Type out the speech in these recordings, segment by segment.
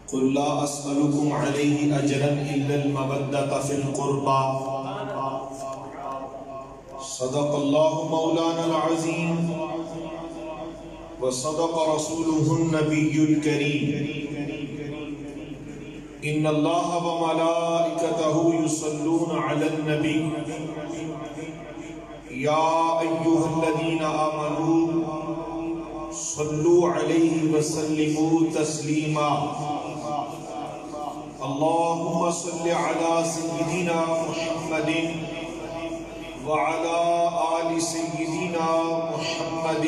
قل لا أسألكم عليه أجرا إلا المودة في القربى صدق الله مولانا العظيم وصدق رسوله النبي الكريم إن الله وملائكته يصلون على النبي يا أيها الذين آمنوا صلوا عليه وسلموا تسليما اللهم صل على سيدنا محمد وعلى آل سيدنا محمد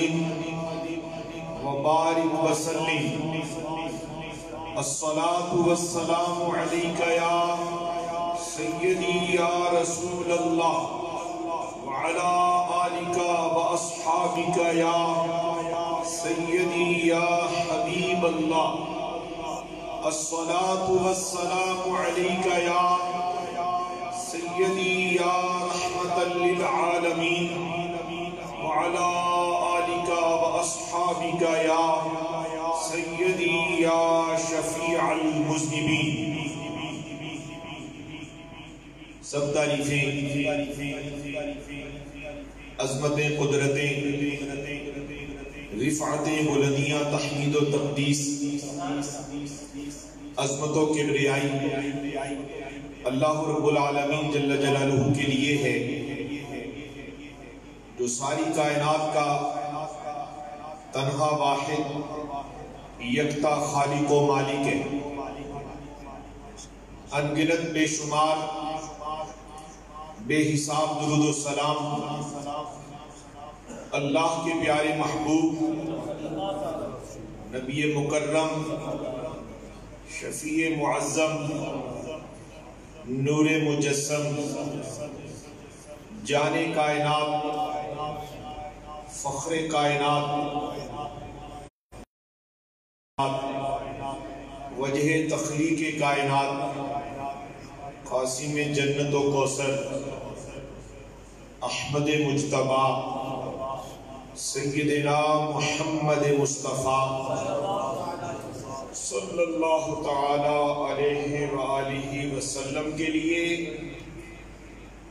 وبارك وسلم الصلاة والسلام عليك يا سيدي يا رسول الله وعلى آلك وأصحابك يا سيدي يا حبيب الله الصلاة والسلام عليك يا سيدي يا رحمة للعالمين وعلى آلك وأصحابك يا سيدي يا شفيع المذنبين سب تعریفیں عظمتیں قدرتیں رفعتیں بلندیاں تحمید و تقدیس عظمت و کبریائی اللہ رب العالمین جل جلالہ کے لیے ہے جو ساری کائنات کا تنہا واحد یکتا خالق و مالک ہے انگنت بے شمار بے حساب درود و سلام اللہ کے پیارے محبوب نبی مکرم شفیع معظم نور مجسم جان کائنات فخر کائنات وجہ تخلیق کائنات قاسم جنت و کوثر احمد مجتبی سیدنا محمد مصطفیٰ صلی اللہ تعالی علیہ وآلہ وسلم کے لیے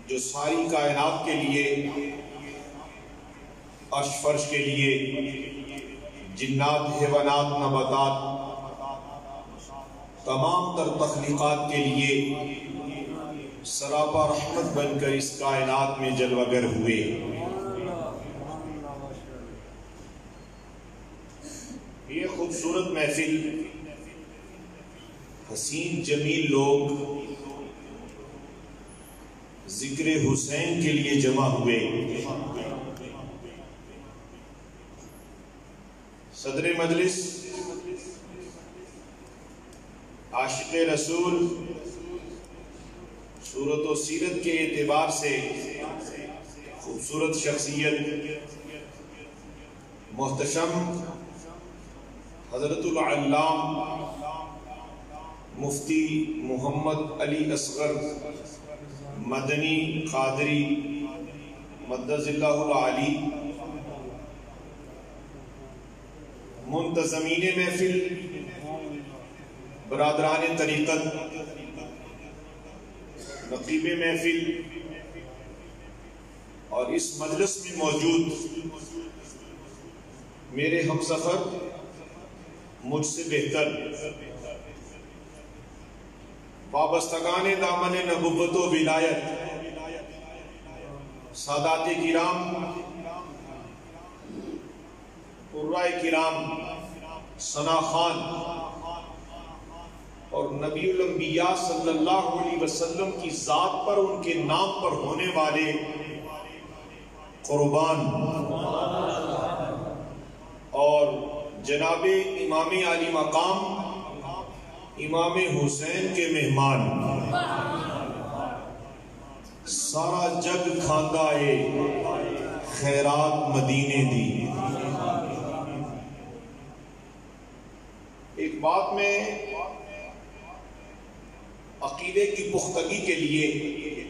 جو ساری کائنات کے لیے عرش فرش کے لیے جنات حیوانات نباتات تمام تر تخلیقات کے لیے سراپا رحمت بن کر اس کائنات میں جلوہ گر ہوئے یہ خوبصورت محفل حسین جمیل لوگ ذکر حسین کے لیے جمع ہوئے صدر مجلس عاشق رسول صورت و سیرت کے اعتبار سے خوبصورت شخصیت محتشم حضرت العلام مفتی محمد علی اصغر مدنی قادری مدد اللہ العالی منتظمین محفل برادران طریقت نقیب محفل اور اس مجلس میں موجود میرے ہمسفر مجھ سے بہتر وابستگان دامن نبوت و ولایت سادات کرام قرائے کرام ثنا خان اور نبی الانبیاء صلی اللہ علیہ وسلم کی ذات پر ان کے نام پر ہونے والے قربان اور جناب امام علی مقام امام حسین کے مہمان سارا جگ کھاندا اے خیرات مدینے دی ایک بات میں عقیدے کی پختگی کے لیے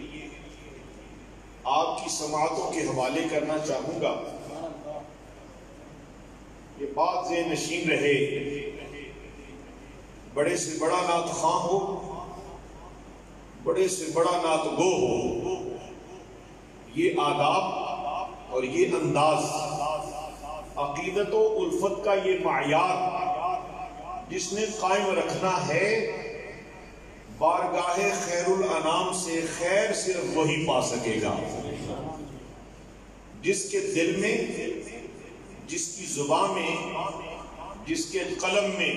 آپ کی سماعتوں کے حوالے کرنا چاہوں گا یہ بات ذہن نشین رہے بڑے سے بڑا نعت خواں ہو، بڑے سے بڑا نعت گو ہو، یہ آداب اور یہ انداز عقیدت و الفت کا یہ معیار جس نے قائم رکھنا ہے، بارگاہ خیر الانام سے خیر صرف وہی پا سکے گا جس کے دل میں، جس کی زبان میں، جس کے قلم میں،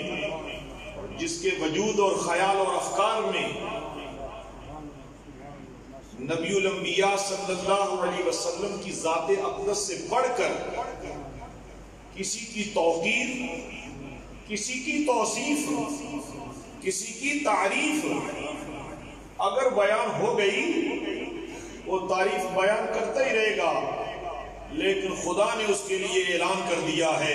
جس کے وجود اور خیال اور افکار میں نبی الانبیاء صلی اللہ علیہ وسلم کی ذات اقدس سے بڑھ کر کسی کی توقیر، کسی کی توصیف، کسی کی تعریف اگر بیان ہو گئی وہ تعریف بیان کرتا ہی رہے گا، لیکن خدا نے اس کے لیے اعلان کر دیا ہے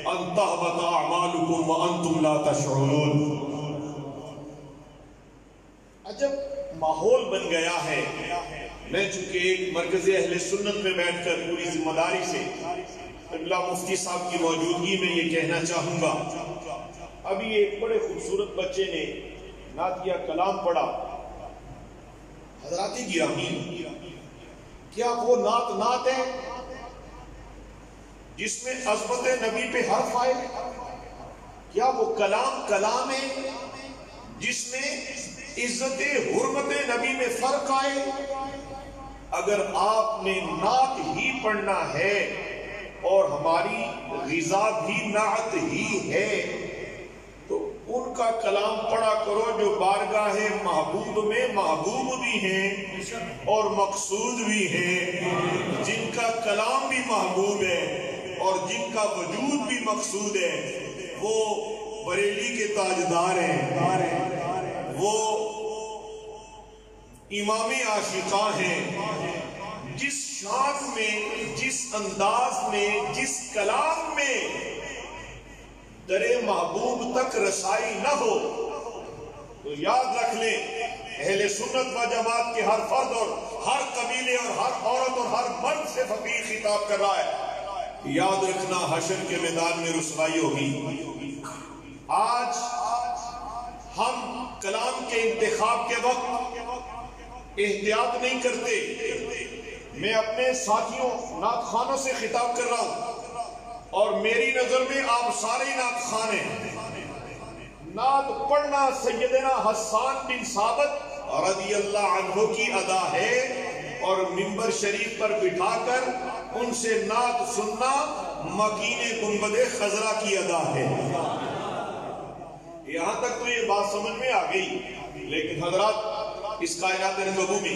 ان تحبط اعمالکم وانتم لا تشعرون۔ عجب ماحول بن گیا ہے۔ میں چونکہ ایک مرکز اہل سنت میں بیٹھ کر پوری ذمہ داری سے قبلہ مفتی صاحب کی موجودگی میں یہ کہنا چاہوں گا، ابھی ایک بڑے خوبصورت بچے نے نعتیہ کلام پڑھا۔ حضرات گرامی، کیا وہ نعت ہے جس میں عظمت نبی پہ حرف آئے؟ کیا وہ کلام ہے جس میں عزت حرمت نبی میں فرق آئے؟ اگر آپ نے نعت ہی پڑھنا ہے اور ہماری غذا بھی نعت ہی ہے تو ان کا کلام پڑھا کرو جو بارگاہ محبوب میں محبوب بھی ہیں اور مقصود بھی ہیں، جن کا کلام بھی محبوب ہے اور جن کا وجود بھی مقصود ہے۔ وہ بریلی کے تاجدار ہیں، وہ امام عاشقاں ہیں۔ جس شان میں، جس انداز میں، جس کلام میں در محبوب تک رسائی نہ ہو تو یاد رکھ لیں اہل سنت و جماعت کے ہر فرد اور ہر قبیلے اور ہر عورت اور ہر مرد سے فقیر خطاب کر رہا ہے، یاد رکھنا حشر کے میدان میں رسوائی ہوگی۔ آج ہم کلام کے انتخاب کے وقت احتیاط نہیں کرتے۔ میں اپنے ساتھیوں نعت خوانوں سے خطاب کر رہا ہوں اور میری نظر میں آپ سارے نعت خوان ہیں۔ نعت پڑھنا سیدنا حسان بن ثابت رضی اللہ عنہ کی ادا ہے اور منبر شریف پر بٹھا کر ان سے نعت سننا مکین گنبد خضرا کی ادا ہے۔ یہاں تک تو یہ بات سمجھ میں آ گئی، لیکن حضرات اس کائنات نبوی میں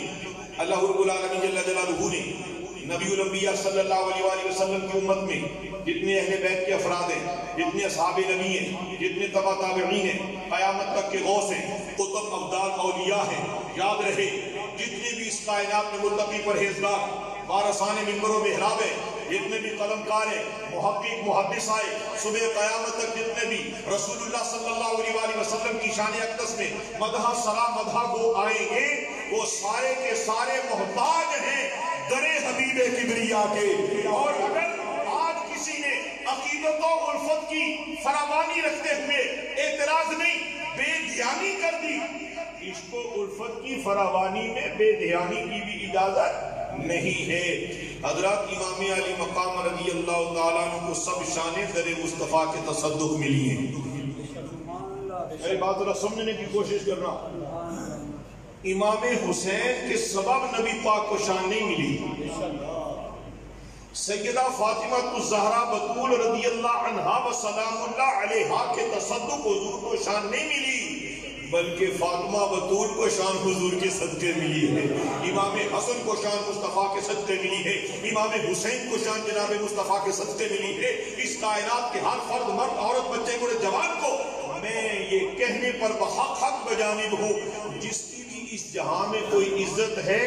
اللہ رب العالمین جل جلالہ نے نبی الانبیاء صلی اللہ علیہ وآلہ وسلم کی امت میں جتنے اہل بیت کے افراد ہیں، جتنے اصحاب نبی ہیں، جتنے تبع تابعین ہیں، قیامت تک کے غوث ہیں، قطب ابدال اولیاء ہیں، یاد رہے جتنے بھی اس کائنات میں متقی پرہیزگار وارثان منبر و محراب ہیں، جتنے بھی قلمکار ہیں، محقق محدث آئے، صبح قیامت تک جتنے بھی رسول اللہ صلی اللہ علیہ وآلہ وسلم کی شان اقدس میں مدح سلام مدح گو آئیں گے، وہ سارے کے سارے محتاج ہیں در حبیب کبریا کے۔ اور اگر آج کسی نے عقیدت و الفت کی فراوانی رکھتے ہوئے اعتراض نہیں، بے دھیانی کر دی، عشق و الفت کی فراوانی میں بے دھیانی کی بھی اجازت نہیں ہے۔ حضرات امام علی مقام رضی اللہ تعالیٰ عنہ کو سب شانیں در مصطفیٰ کے تصدق ملی ہیں۔ میری بات ذرا سمجھنے کی کوشش کرنا، امام حسین کے سبب نبی پاک کو شان نہیں ملی، سیدہ فاطمہ الزہرا بطول رضی اللہ عنہا و سلام اللہ علیہا کے تصدق حضور کو شان نہیں ملی، بلکہ فاطمہ بطول کو شان حضور کے صدقے ملی ہے، امام حسن کو شان مصطفیٰ کے صدقے ملی ہے، امام حسین کو شان جناب مصطفیٰ کے صدقے ملی ہے۔ اس کائنات کے ہر فرد، مرد، عورت، بچے، بوڑھے، جوان کو میں یہ کہنے پر بحق حق بجانب ہوں، جس کی بھی اس جہاں میں کوئی عزت ہے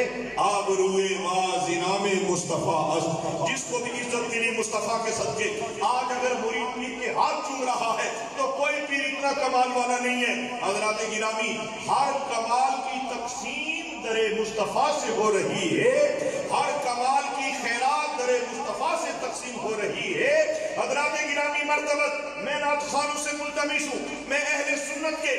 آبروئے ما زنام مصطفیٰ است، جس کو بھی عزت ملی مصطفیٰ کے صدقے۔ آج اگر مرید پیر کے ہاتھ چوم رہا ہے تو کوئی پیر اتنا کمال والا نہیں ہے۔ حضرات گرامی، ہر کمال کی تقسیم در مصطفیٰ سے ہو رہی ہے، ہر کمال کی خیرات در مصطفیٰ سے تقسیم ہو رہی ہے۔ حضرات گرامی، مرتبت میں نعت خوانوں سے ملتمس ہوں، میں اہل سنت کے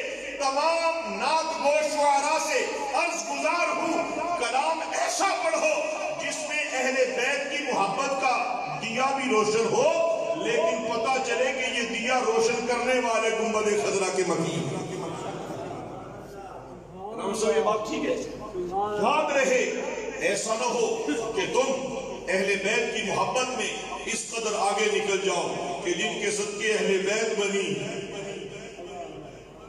روشن ہو لیکن پتہ چلے کہ یہ دیا روشن کرنے والے گنبد خضرا کے مکی یہ بات ٹھیک ہے. یاد رہے ایسا نہ ہو کہ تم اہل بیت کی محبت میں اس قدر آگے نکل جاؤ کہ جن کے صدقے اہل بیت بنی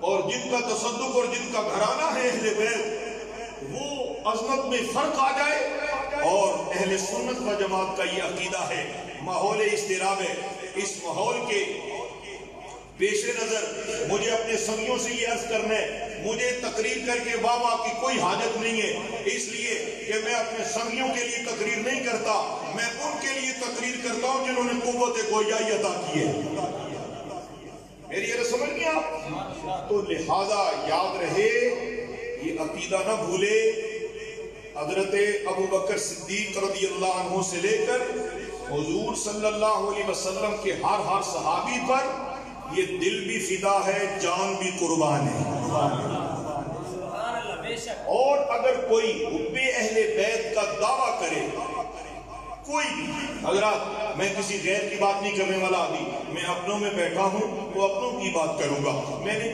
اور جن کا تصدق اور جن کا گھرانہ ہے اہل بیت وہ عظمت میں فرق آ جائے. اور اہل سنت و جماعت کا یہ عقیدہ ہے. ماحول اضطراب ہے. اس ماحول کے پیش نظر مجھے اپنے سنگیوں سے یہ عرض کرنا ہے مجھے تقریر کر کے واہ واہ کی کوئی حاجت نہیں ہے اس لیے کہ میں اپنے سنگیوں کے لیے تقریر نہیں کرتا میں ان کے لیے تقریر کرتا ہوں جنہوں نے قوت گویائی عطا کی ہے. میری یہ سمجھ گیا آپ. تو لہذا یاد رہے یہ عقیدہ نہ بھولے حضرت ابو بکر صدیق رضی اللہ عنہ سے لے کر حضور صلی اللہ علیہ وسلم کے ہر صحابی پر یہ دل بھی فدا ہے جان بھی قربان ہے. اور اگر کوئی حب اہل بیت کا دعویٰ کرے کوئی بھی حضرات میں کسی غیر کی بات نہیں کرنے والا آدمی میں اپنوں میں بیٹھا ہوں وہ اپنوں کی بات کروں گا. میری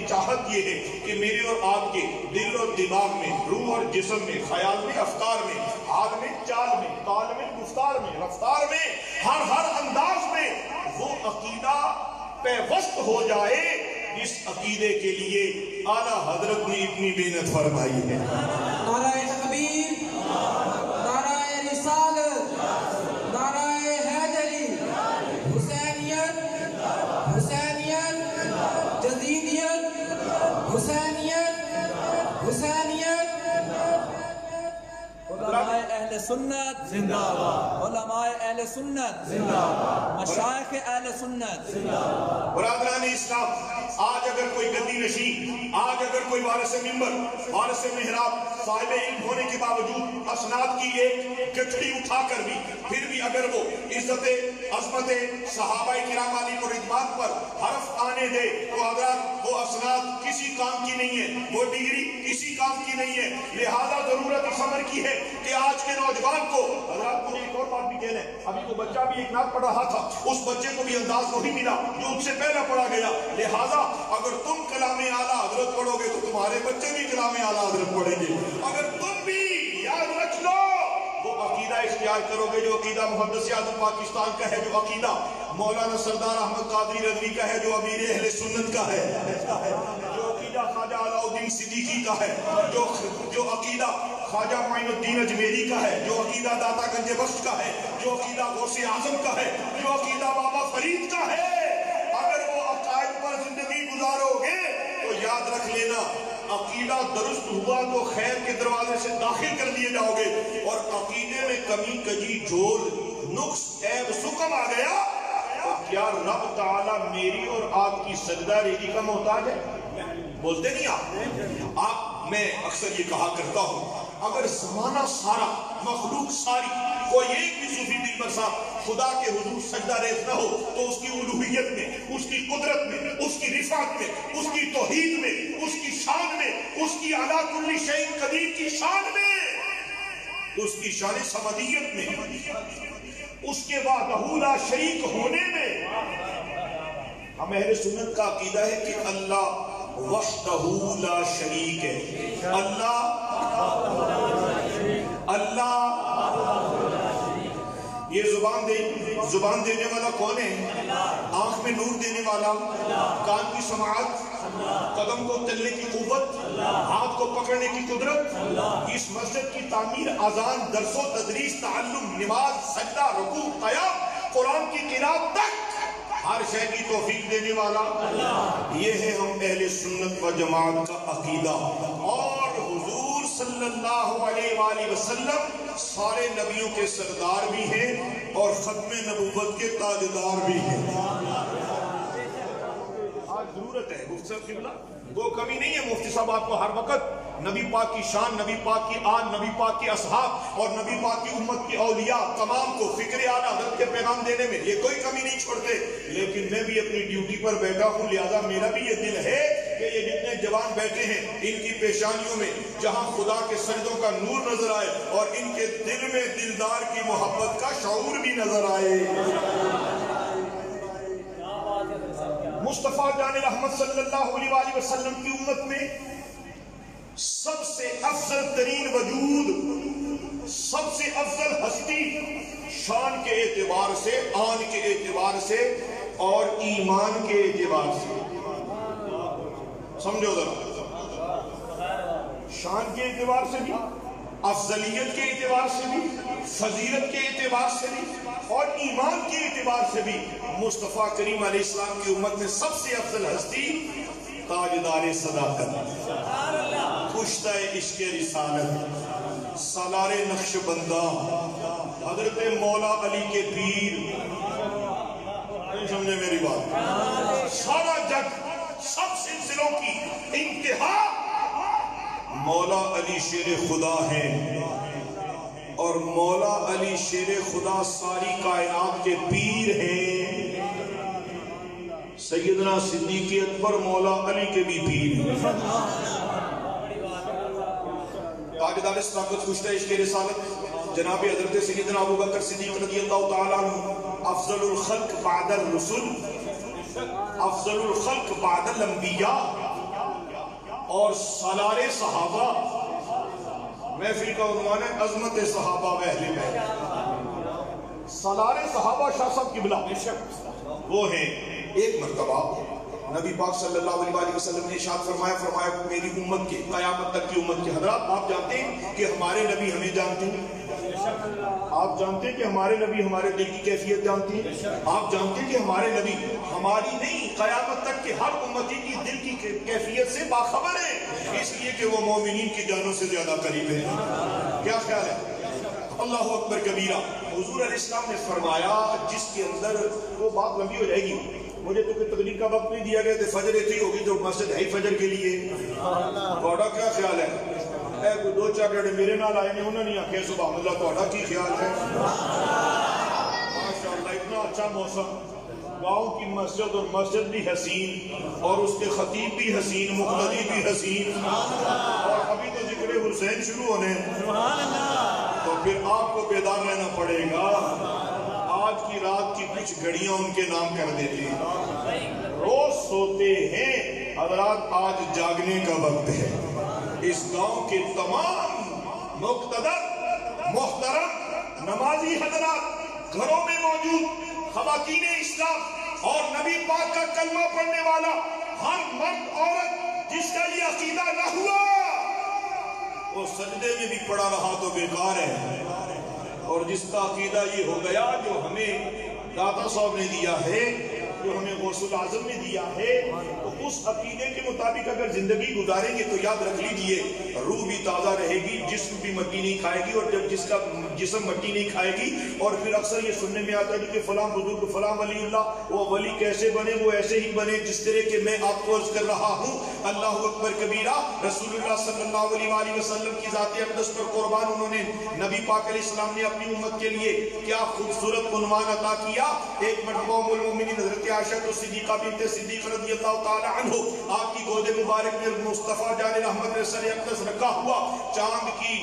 چاہت یہ ہے کہ میرے اور آپ کے دل اور دماغ میں روح اور جسم میں خیال میں افکار میں حال میں چال میں تال میں گفتار میں رفتار میں ہر انداز میں وہ عقیدہ پیوست ہو جائے اس عقیدے کے لیے اعلیٰ حضرت نے اتنی محنت فرمائی ہے. نعرہ تکبیر نعرہ رسالت نعرہ حیدری حسینیت جدیدیت حسینیت علماء اہل سنت زندہ باد. علماء اہل سنت زندہ باد. مشائخ اہل سنت زندہ باد. برادران اسلام آج اگر کوئی گدی نشین آج اگر کوئی وارث ممبر وارث محراب صاحب علم ہونے کے باوجود اسناد کی ایک گٹھڑی اٹھا کر بھی پھر بھی اگر وہ عزت عظمت صحابہ کرام علیہ رضوان پر حرف آنے دے تو حضرات وہ اسناد کسی کام کی نہیں ہے وہ ڈگری کسی کام کی نہیں ہے. لہذا ضرورت اس امر کی ہے کہ آج کے نوجوان کو حضرات مجھے ایک اور بات بھی کہنا ہے. ابھی وہ بچہ بھی ایک نعت پڑھ رہا تھا اس بچے کو بھی انداز وہی ملا جو ان سے پہلا پڑھا گیا. لہذا اگر تم کلام اعلیٰ حضرت پڑھو گے تو تمہارے بچے بھی کلام اعلیٰ حضرت پڑھیں گے. اگر تم بھی یاد رکھ لو وہ عقیدہ اختیار کرو گے جو عقیدہ محدث اعظم پاکستان کا ہے جو عقیدہ مولانا سردار احمد قادری رضوی کا ہے جو امیر اہل سنت کا ہے جو عقیدہ خواجہ علاء الدین صدیقی کا ہے جو عقیدہ خواجہ معین الدین اجمیری کا ہے جو عقیدہ داتا گنج بخش کا ہے جو عقیدہ غوث اعظم کا ہے جو عقیدہ بابا فرید کا ہے. اگر وہ عقائد پر زندگی گزارو گے تو یاد رکھ لینا عقیدہ درست ہوا تو خیر کے دروازے سے داخل کر لیے جاؤ گے اور عقیدے میں کمی کجی جھول نقص عیب سکم آ گیا تو کیا رب تعالیٰ میری اور آپ کی سجدہ ریزی کا محتاج ہے؟ بولتے نہیں آپ میں اکثر یہ کہا کرتا ہوں اگر زمانہ سارا مخلوق ساری کوئی ایک بھی صوفی دل برسا خدا کے حضور سجدہ ریز نہ ہو تو اس کی الوہیت میں اس کی قدرت میں اس کی رفعت میں اس کی توحید میں اس کی شان میں اس کی علی کل شیء قدیر کی شان میں اس کی شان صمدیت میں اس کے وحدہ لا شریک ہونے میں ہم اہل سنت کا عقیدہ ہے کہ اللہ وحدہ لا شریک ہے. اللہ یہ زبان دینے والا کون ہے؟ آنکھ میں نور دینے والا کان کی سماعت قدم کو چلنے کی قوت ہاتھ کو پکڑنے کی قدرت اس مسجد کی تعمیر اذان درس و تدریس تعلم نماز سجدہ رکوع قیام قرآن کی قرات تک ہر شے کی توفیق دینے والا یہ ہے ہم اہل سنت و جماعت کا عقیدہ. اور حضور صلی اللہ علیہ وآلہ وسلم سارے نبیوں کے سردار بھی ہیں اور ختم نبوت کے تاجدار بھی ہیں. آج ضرورت ہے مفتی صاحب قبلہ وہ کمی نہیں ہے مفتی صاحب آپ کو ہر وقت نبی پاک کی شان نبی پاک کی آن نبی پاک کے اصحاب اور نبی پاک کی امت کی اولیاء تمام کو فکر اعلیٰ حضرت کے پیغام دینے میں یہ کوئی کمی نہیں چھوڑتے. لیکن میں بھی اپنی ڈیوٹی پر بیٹھا ہوں لہذا میرا بھی یہ دل ہے کہ یہ جتنے جوان بیٹھے ہیں، ان کی پیشانیوں میں جہاں خدا کے سجدوں کا نور نظر آئے اور ان کے دل میں دلدار کی محبت کا شعور بھی نظر آئے۔ مصطفیٰ جان رحمت صلی اللہ علیہ وآلہ وسلم کی امت میں سب سے افضل ترین وجود، سب سے افضل ہستی، شان کے اعتبار سے، آن کے اعتبار سے اور ایمان کے اعتبار سے، سمجھو ذرا، شان کے اعتبار سے بھی، افضلیت کے اعتبار سے بھی، فضیلت کے اعتبار سے بھی اور ایمان کے اعتبار سے بھی مصطفیٰ کریم علیہ السلام کی امت میں سب سے افضل ہستی تاجدار صداقت، کشتہ عشق رسالت، سالار نقش بندہ، حضرت مولا علی کے پیر، سمجھے میری بات، سارا جگ، سب سلسلوں کی انتہا مولا علی شیر خدا ہیں، اور مولا علی شیر خدا ساری کائنات کے پیر ہیں۔ سیدنا صدیق اکبر مولا علی کے بھی پیر ہیں۔ تاجدار صداقت، کشتہ عشق رسالت جناب حضرت سیدنا ابو بکر صدیق رضی اللہ تعالیٰ عنہ، افضل الخلق بعد الرسل، افضل الخلق بعد الانبیاء اور سالار صحابہ۔ محفل کا عنوان ہے عظمت صحابہ و اہل بیت۔ سالار صحابہ شاہ صاحب قبلہ وہ ہیں، ایک مرتبہ نبی پاک صلی اللہ علیہ وآلہ وسلم نے ارشاد فرمایا میری امت کے، قیامت تک کی امت کے حضرات، آپ جانتے ہیں کہ ہمارے نبی ہمیں جانتے ہیں، آپ جانتے ہیں کہ ہمارے نبی ہمارے دل کی کیفیت جانتے ہیں، آپ جانتے ہیں کہ ہمارے نبی ہماری نہیں قیامت تک کے ہر امتی کی دل کی کیفیت سے باخبر ہے، اس لیے کہ وہ مومنین کی جانوں سے زیادہ قریب ہے۔ کیا خیال ہے؟ اللہ اکبر کبیرہ۔ حضور علیہ السلام نے فرمایا جس کے اندر، وہ بات لمبی ہو جائے گی، مجھے تو کوئی تقریر کا وقت نہیں دیا گیا، تو فجر اتنی ہوگی تو مسجد ہے ہی فجر کے لیے۔ تھوڑا کیا خیال ہے؟ اے کوئی دو چار جڑے میرے نال آئے نے انہوں نے آکھے سبحان اللہ، تھوڑا کی خیال ہے؟ ماشاءاللہ اتنا اچھا موسم، گاؤں کی مسجد اور مسجد بھی حسین اور اس کے خطیب بھی حسین، مقتدی بھی حسین، اور ابھی تو ذکر حسین شروع ہونے ہیں، تو پھر آپ کو بیدار رہنا پڑے گا۔ آج کی رات کی کچھ گھڑیاں ان کے نام کر دیتے ہیں، روز سوتے ہیں حضرات، آج جاگنے کا وقت ہے۔ اس گاؤں کے تمام مقتدر محترم نمازی حضرات، گھروں میں موجود خواتین اسلام اور نبی پاک کا کلمہ پڑھنے والا ہر مرد عورت جس کا یہ عقیدہ نہ ہوا وہ سجدے میں بھی پڑا رہا تو بیکار ہے، اور جس کا عقیدہ یہ ہو گیا جو ہمیں داتا صاحب نے دیا ہے، جو ہمیں غوث العظم نے دیا ہے، تو اس عقیدے کے مطابق اگر زندگی گزاریں گے تو یاد رکھ لیجئے روح بھی تازہ رہے گی، جسم بھی مٹی نہیں کھائے گی، اور جب جس کا جسم مٹی نہیں کھائے گی، اور پھر اکثر یہ سننے میں آتا ہے کہ فلاں بزرگ فلاں ولی اللہ، وہ ولی کیسے بنے؟ وہ ایسے ہی بنے جس طرح کہ میں آپ کو عرض کر رہا ہوں۔ اللہ اکبر کبیرہ۔ رسول اللہ صلی اللہ علیہ وآلہ وسلم کی ذات اقدس پر قربان، انہوں نے نبی پاک علیہ السلام نے اپنی امت کے لیے کیا خوبصورت عنوان عطا کیا۔ ایک مرتبہ ام المؤمنین حضرت عائشہ صدیقہ بنت صدیق رضی اللہ تعالی عنہ، آپ کی گود مبارک میں مصطفیٰ جان رحمت سر اقدس رکھا ہوا، چاند کی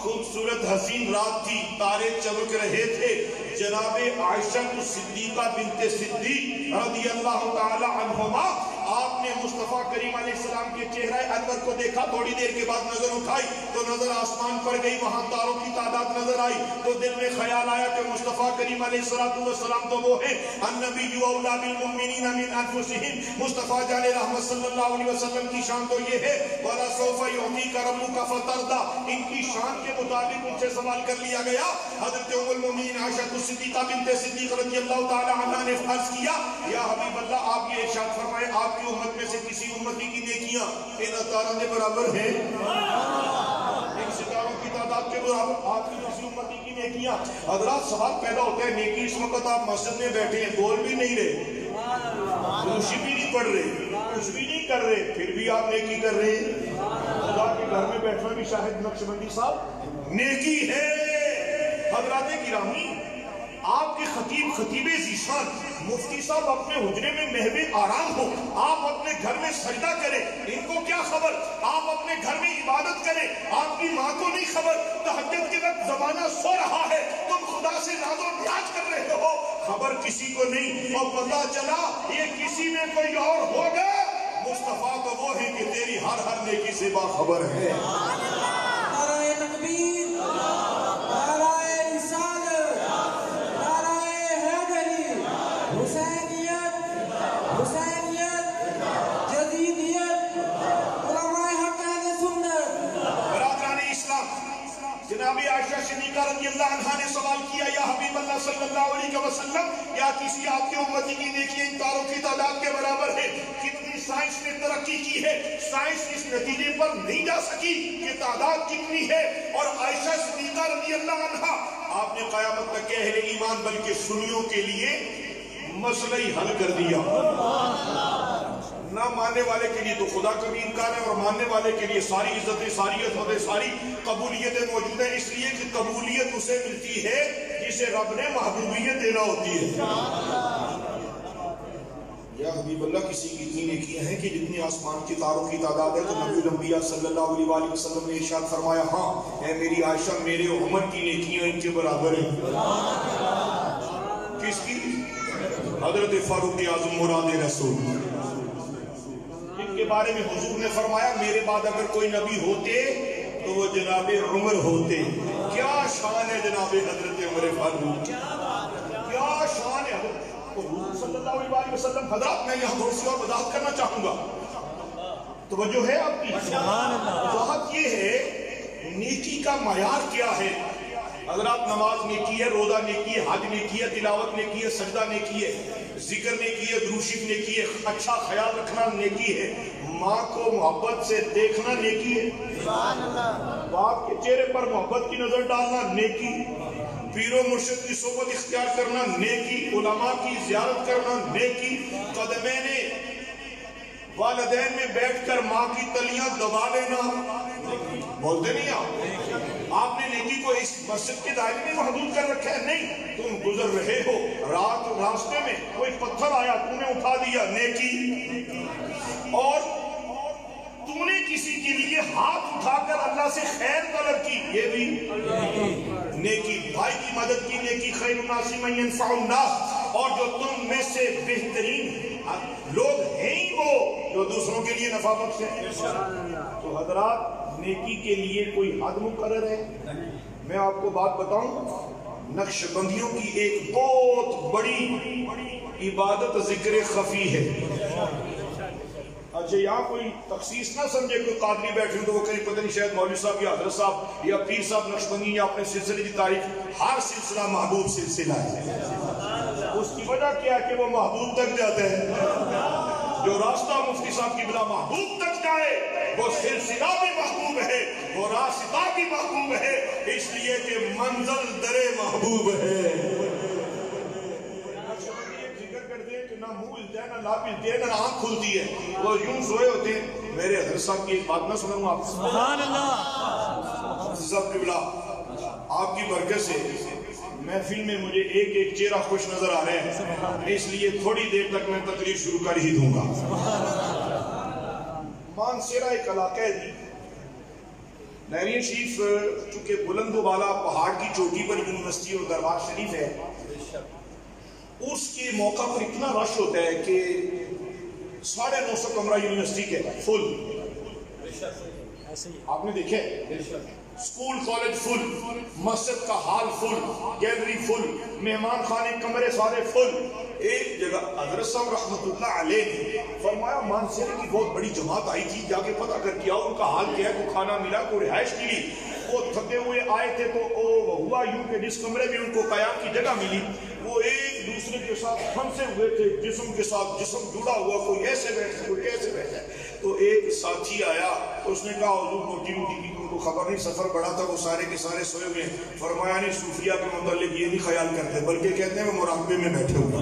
خوبصورت حسین رات تھی، تارے چمک رہے تھے، جناب عائشہ صدیقہ بنت صدیق رضی اللہ تعالی عنہما، آپ نے مصطفیٰ کریم علیہ السلام کے چہرہ انور کو دیکھا، تھوڑی دیر کے بعد نظر اٹھائی تو نظر آسمان پر گئی، وہاں تاروں کی تعداد نظر آئی، تو دل میں خیال آیا کہ مصطفیٰ کریم علیہ السلام تو وہ ہے، النبی اولیٰ بالمؤمنین من انفسہم، مصطفیٰ جان رحمت صلی اللہ علیہ وسلم کی شان تو یہ ہے، وَلَسَوْفَ يُعْطِيكَ رَبُّكَ فَتَرْضَىٰ، ان کی شان کے مطابق ان سے سوال کر لیا گیا۔ حضرت ام المؤمنین عائشہ صدیقہ بنت صدیق رضی اللہ تعالی عنہ نے عرض کیا، یا حبیب اللہ، آپ یہ ارشاد فرمائے آپ کی امت میں سے کسی امتی کی نیکیاں ان ستاروں کے برابر ہیں؟ ان ستاروں کی تعداد کے برابر آپ کی کسی امتی کی نیکیاں؟ حضرات سوال پیدا ہوتا ہے، نیکی اس وقت آپ مسجد میں بیٹھے ہیں، بول بھی نہیں رہے، خوشی بھی نہیں پڑھ رہے، کچھ بھی نہیں کر رہے، پھر بھی آپ نیکی کر رہے ہیں۔ خدا کے گھر میں بیٹھنا بھی شاہد نقشبندی صاحب نیکی ہے۔ حضرات گرامی، آپ کے خطیب ذیشان مفتی صاحب اپنے حجرے میں محو آرام ہو، آپ اپنے گھر میں سجدہ کریں، ان کو کیا خبر؟ آپ اپنے گھر میں عبادت کریں، آپ کی ماں کو نہیں خبر تہجد کے وقت زمانہ سو رہا ہے، تم خدا سے ناز و نیاز کر رہے ہو، خبر کسی کو نہیں، اور پتہ چلا یہ کسی میں کوئی اور ہوگا، مصطفیٰ تو وہ ہے کہ تیری ہر نیکی سے باخبر ہے۔ نعرہ تکبیر، نعرہ رسالت، نعرہ حیدری، حسینیت، جدیدیت، علماء حق اہل سنت۔ برادران اسلام، جناب عائشہ صدیقہ رضی اللہ عنہ نے سوال کیا، یا حبیب اللہ صلی اللہ علیہ وسلم، کیا کسی آپ کے امتی کی نیکیاں ان تاروں کی تعداد کے برابر ہے؟ کتنی سائنس نے ترقی کی ہے، سائنس اس نتیجے پر نہیں جا سکی کہ تعداد کتنی ہے، اور عائشہ صدیقہ رضی اللہ عنہ آپ نے قیامت تک اہل ایمان بلکہ سنیوں کے لیے مسئلہ ہی حل کر دیا۔ نہ ماننے والے کے لیے تو خدا کا بھی انکار ہے، اور ماننے والے کے لیے ساری عزتیں، ساری عظمتیں، ساری قبولیتیں موجود ہیں، اس لیے کہ قبولیت اسے ملتی ہے جسے رب نے محبوبیت دینا ہوتی ہے۔ یا حبیب اللہ، کسی کی اتنی نیکیاں ہیں کہ جتنی آسمان کی تاروں کی تعداد ہے، تو نبی الانبیاء صلی اللہ علیہ وآلہ وسلم نے ارشاد فرمایا، ہاں اے میری عائشہ، میرے عمر کی نیکیاں ان کے برابر ہیں۔ کس کی؟ حضرت فاروق اعظم مراد رسول، ان کے بارے میں حضور نے فرمایا میرے بعد اگر کوئی نبی ہوتے تو وہ جناب عمر ہوتے۔ کیا شان ہے جناب حضرت عمر فاروق، کیا شان ہے حضرت صلی اللہ علیہ وسلم۔ حضرات میں یہاں تھوڑی سی اور وضاحت کرنا چاہوں گا، توجہ ہے آپ کی؟ وضاحت یہ ہے نیکی کا معیار کیا ہے۔ حضرات، نماز نیکی ہے، روزہ نیکی ہے، حج نیکی ہے، تلاوت نیکی ہے، سجدہ نیکی ہے، ذکر نیکی ہے، درود شریف نیکی ہے، اچھا خیال رکھنا نیکی ہے، ماں کو محبت سے دیکھنا نیکی ہے، باپ کے چہرے پر محبت کی نظر ڈالنا نیکی، پیر و مرشد کی صحبت اختیار کرنا نیکی، علماء کی زیارت کرنا نیکی، قدمین والدین میں بیٹھ کر ماں کی تلیاں دبا لینا، بولتے نہیں آپ نے نیکی کو اس مسجد کے دائرے میں محدود کر رکھا ہے؟ نہیں، تم گزر رہے ہو، راستے میں کوئی پتھر آیا، تم نے اٹھا دیا، نیکی، اور تم نے کسی کے لیے ہاتھ اٹھا کر اللہ سے خیر طلب کی، یہ بھی نیکی، بھائی کی مدد کی نیکی، خیر الناس من ينفع الناس، اور جو تم میں سے بہترین لوگ ہیں ہی وہ جو دوسروں کے لیے نفع بخش ہیں۔ تو حضرات، نیکی کے لیے کوئی حد مقرر ہے؟ میں آپ کو بات بتاؤں، نقش بندیوں کی ایک بہت بڑی عبادت ذکر خفی ہے۔ اچھا، یہاں کوئی تخصیص نہ سمجھے، کوئی قادری بیٹھے تو وہ کہیں پتہ نہیں شاید مولوی صاحب یا حضرت صاحب یا پیر صاحب نقشبندی یا اپنے سلسلے کی تعریف، ہر سلسلہ محبوب سلسلہ ہے۔ اس کی وجہ کیا ہے کہ وہ محبوب تک جاتا ہے۔ جو راستہ مفتی صاحب کی بلا محبوب تک جائے وہ سلسلہ بھی محبوب ہے، وہ راستہ بھی محبوب ہے، اس لیے کہ منزل در محبوب ہے۔ نہ منہ ہلتا ہے، نہ لاب ہلتی ہے، نہ آنکھ کھلتی ہے، وہ یوں سوئے ہوتے ہیں۔ میرے حضرت صاحب کی ایک بات نہ سنوں آپ، سبحان اللہ، صاحب کی بلا آپ کی برکت سے محفل میں مجھے ایک ایک چہرہ خوش نظر آ رہے ہیں، اس لیے تھوڑی دیر تک میں تقریر شروع کر ہی دوں گا۔ مانسیرہ ایک علاقہ ہے جی، نہرین شریف چونکہ بلند و بالا پہاڑ کی چوٹی پر یونیورسٹی اور دربار شریف ہے، اس کے موقع پر اتنا رش ہوتا ہے کہ 950 کمرہ یونیورسٹی کے فل، آپ نے دیکھے، اسکول کالج فل، مسجد کا ہال فل، گیلری فل، مہمان خانے کمرے سارے فل۔ ایک جگہ حضرت صاحب رحمت اللہ علیہ نے فرمایا مانسیرے کی بہت بڑی جماعت آئی تھی، جا کے پتہ کر کے آؤ ان کا حال کیا ہے، کوئی کھانا ملا، کوئی رہائش ملی۔ وہ تھکے ہوئے آئے تھے تو ہوا یوں کہ جس کمرے میں ان کو قیام کی جگہ ملی، وہ ایک دوسرے کے ساتھ پھنسے ہوئے تھے، جسم کے ساتھ جسم جڑا ہوا، کوئی ایسے بیٹھے کوئی ایسے بیٹھے۔ تو ایک ساتھی آیا، اس نے کہا حضور روٹی کی ان کو خبر نہیں، سفر بڑا تھا، وہ سارے کے سارے سوئے ہوئے ہیں۔ فرمایا نہیں، صوفیہ کے متعلق یہ نہیں خیال کرتے، بلکہ کہتے ہیں وہ مراقبے میں بیٹھے ہوئے۔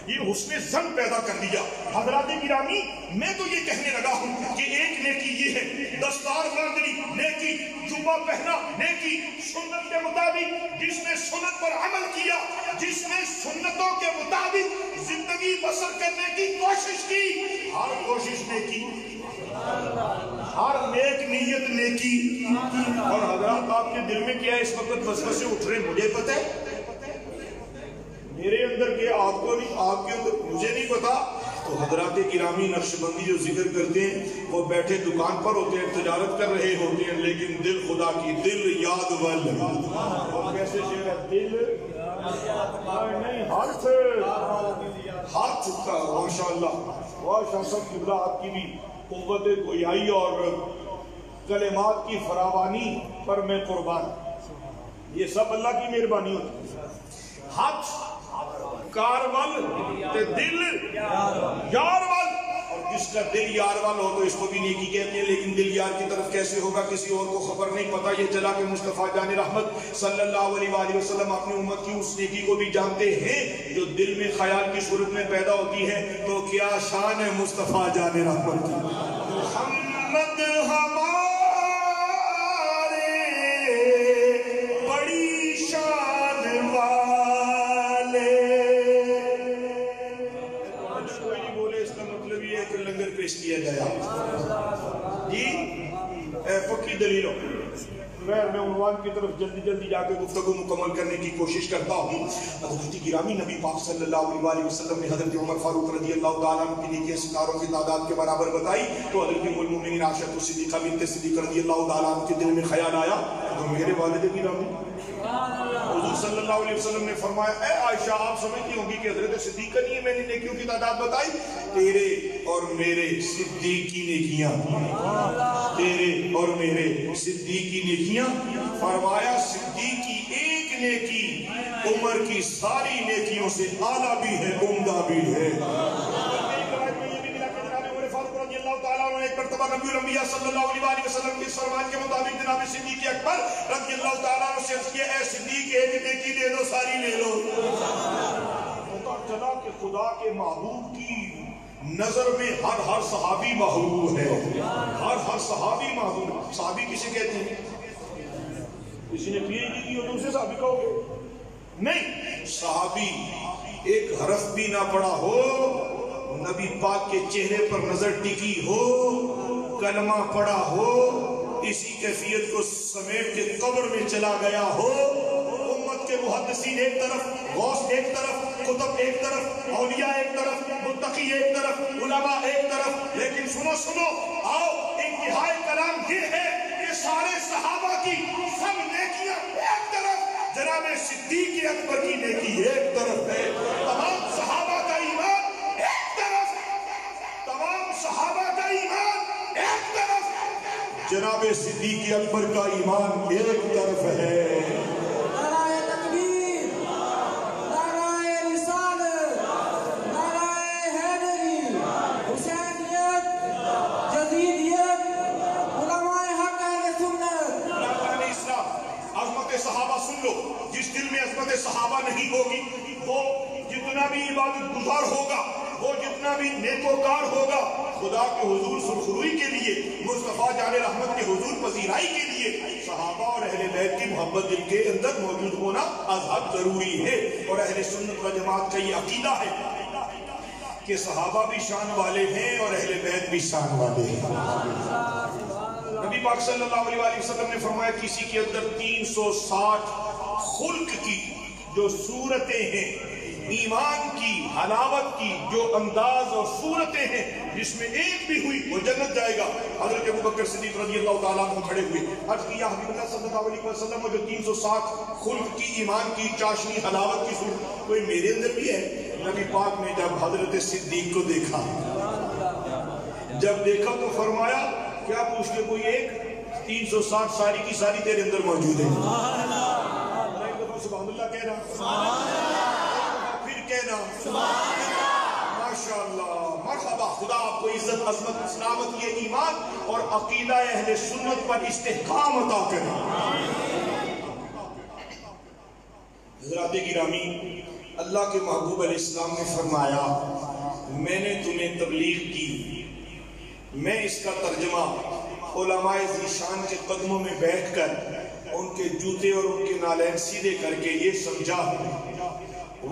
یہ لیکن حسن ظن پیدا کر دیا۔ حضرات گرامی میں تو یہ کہنے لگا ہوں کہ ایک نیکی یہ ہے دستار باندھنی نیکی، جوبہ پہنا نیکی، سنت کے مطابق جس نے سنت پر عمل کیا، جس نے سنتوں کے مطابق زندگی بسر کرنے کی کوشش کی، ہر کوشش نیکی، ہر نیک نیت نیکی۔ اور حضرات آپ کے دل میں کیا اس وقت وسوسے اٹھ رہے مجھے پتہ ہے، میرے اندر کیا آپ کو نہیں، آپ کے اندر مجھے نہیں پتا۔ تو حضرات گرامی نقش بندی جو ذکر کرتے ہیں وہ بیٹھے دکان پر ہوتے ہیں، تجارت کر رہے ہوتے ہیں، لیکن دل خدا کی، دل یاد ول، اور کیسے شعر ہے، دل نہیں ہاتھ چکتا ہے۔ ماشاءاللہ واہ شاہ صاحب قبلہ آپ کی بھی قوت گویائی اور کلمات کی فراوانی پر میں قربان، یہ سب اللہ کی مہربانی ہوتی ہے۔ ہاتھ کارول تے دل یارول، اور جس کا دل یارول ہو تو اس کو بھی نیکی کہتے ہیں، لیکن دل یار کی طرف کیسے ہوگا کسی اور کو خبر نہیں پتا۔ یہ چلا کہ مصطفیٰ جان رحمت صلی اللہ علیہ وآلہ وسلم اپنی امت کی اس نیکی کو بھی جانتے ہیں جو دل میں خیال کی صورت میں پیدا ہوتی ہے۔ تو کیا شان ہے مصطفیٰ جان رحمت کی، محمد ہمارے بڑی شان والے۔ کوئی نہیں بولے، اس کا مطلب یہ ہے کہ لنگر پیش کیا جائے جی، پکی دلیلوں۔ میں عنوان کی طرف جلدی جلدی جا کے گفتگو مکمل کرنے کی کوشش کرتا ہوں۔ حضرت گرامی نبی پاک صلی اللہ علیہ وآلہ وسلم نے حضرت عمر فاروق رضی اللہ تعالیٰ عنہ کی نیکی ستاروں کی تعداد کے برابر بتائی، تو حضرت ام المؤمنین عائشہ صدیقہ بنت صدیق رضی اللہ تعالیٰ عنہ کے دل میں خیال آیا تو میرے والد گرامی حضور صلی اللہ علیہ وسلم نے فرمایا، اے عائشہ آپ سمجھتی ہوں گی کہ حضرت صدیقہ نہیں ہے، میں نے نیکیوں کی تعداد بتائی، تیرے اور میرے صدیق کی نیکیاں، تیرے اور میرے صدیق کی نیکیاں۔ فرمایا صدیق کی ایک نیکی عمر کی ساری نیکیوں سے اعلیٰ بھی ہے، عمدہ بھی ہے۔ ایک مرتبہ نبی الانبیاء صلی اللہ علیہ وآلہ وسلم کی فرمان کے مطابق جناب صدیق اکبر رضی اللہ تعالیٰ عنہ سے عرض کیا، اے صدیق ایک نیکی دے دو، ساری لے لو۔ پتہ چلا کہ خدا کے محبوب کی نظر میں ہر صحابی محبوب ہے، ہر صحابی محبوب ہے۔ صحابی کسے کہتے ہیں؟ کسی نے پی ایچ ڈی کی ہو تو اسے صحابی کہو گے؟ نہیں، صحابی ایک حرف بھی نہ پڑا ہو، نبی پاک کے چہرے پر نظر ٹکی ہو، کلمہ پڑا ہو، اسی کیفیت کو سمیٹ کے قبر میں چلا گیا ہو، امت کے محدثین ایک طرف، غوث ایک طرف، کتب ایک طرف، اولیاء ایک طرف، متقی ایک طرف، علماء ایک طرف، لیکن سنو آؤ، انتہائی کلام یہ ہے کہ سارے صحابہ کی سب نیکیاں ایک طرف، جناب صدیق اکبر کی نیکی ایک طرف ہے، تمام صحابہ کا ایمان ایک طرف، تمام صحابہ کا ایمان ایک طرف، جناب صدیق اکبر کا ایمان ایک طرف ہے۔ نعرہ تکبیر، نعرہ رسالت، نعرہ حیدری، حسینیت، جدیدیت، علماء حق اہل سنت۔ عظمت صحابہ سن لو، جس دل میں عظمت صحابہ نہیں ہوگی وہ جتنا بھی عبادت گزار ہوگا، وہ جتنا بھی نیکوکار ہوگا، خدا کے حضور سرخروئی کے لیے، مصطفیٰ جان رحمت کے حضور پذیرائی کے لیے صحابہ اور اہل بیت کی محبت دل کے اندر موجود ہونا ازحد ضروری ہے۔ اور اہل سنت و جماعت کا یہ عقیدہ ہے کہ صحابہ بھی شان والے ہیں اور اہل بیت بھی شان والے ہیں۔ نبی پاک صلی اللہ علیہ وآلہ وسلم نے فرمایا کسی کے اندر 360 خلق کی جو صورتیں ہیں، ایمان کی، حلاوت کی جو انداز اور صورتیں ہیں، جس میں ایک بھی ہوئی وہ جنت جائے گا۔ حضرت ابوبکر صدیق رضی اللہ تعالیٰ عنہ کھڑے ہوئے، عرض کیا حبیب اللہ صلی اللہ علیہ وسلم جو 360 خلق کی، ایمان کی، چاشنی، حلاوت کی صورت کوئی میرے اندر بھی ہے؟ نبی پاک نے جب حضرت صدیق کو دیکھا، جب دیکھا تو فرمایا کیا پوچھتے کوئی ایک 360 ساری کی ساری تیرے اندر موجود ہے۔ سبحان اللہ کہنا، پھر کہنا ماشاءاللہ، مرحبا، خدا آپ کو عزت، عظمت، سلامت، یہ ایمان اور عقیدہ اہل سنت پر استحکام عطا کرے۔ حضرات گرامی، اللہ کے محبوب علیہ السلام نے فرمایا میں نے تمہیں تبلیغ کی، میں اس کا ترجمہ علماء ذیشان کے قدموں میں بیٹھ کر ان کے جوتے اور ان کے نالین سیدھے کر کے یہ سمجھا ہوں،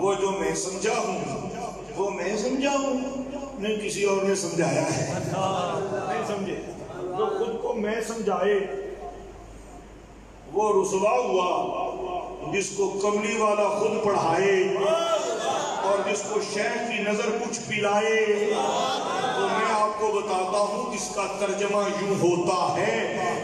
وہ جو میں سمجھا ہوں وہ میں سمجھا ہوں، نہیں کسی اور نے سمجھایا ہے، نہیں سمجھے، جو خود کو میں سمجھائے وہ رسوا ہوا، جس کو کملی والا خود پڑھائے اور جس کو شیخ کی نظر کچھ پلائے۔ تو میں آپ کو بتاتا ہوں اس کا ترجمہ یوں ہوتا ہے،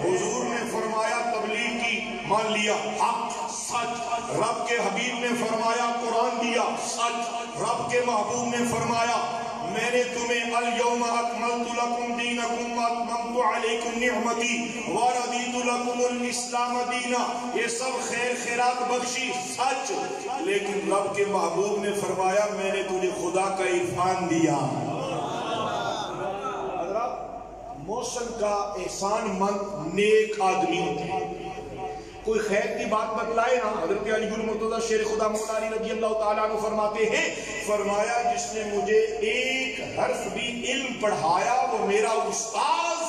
حضور نے فرمایا تبلیغ کی، مان لیا حق سچ، رب کے حبیب نے فرمایا قرآن دیا سچ، رب کے محبوب نے فرمایا میں نے تمہیں الیوم اکملت لکم دینکم واتممت علیکم نعمتی ورضیت لکم الاسلام دینا، یہ سب خیر خیرات بخشی سچ، لیکن رب کے محبوب نے فرمایا میں نے تجھے خدا کا عرفان دیا۔ حضرات محسن کا احسان مند نیک آدمی ہوتے ہیں، کوئی خیر کی بات بتلائے نا، حضرت علی المرتضی شیر خدا مولا علی رضی اللہ تعالیٰ عنہ فرماتے ہیں، فرمایا جس نے مجھے ایک حرف بھی علم پڑھایا وہ میرا استاذ،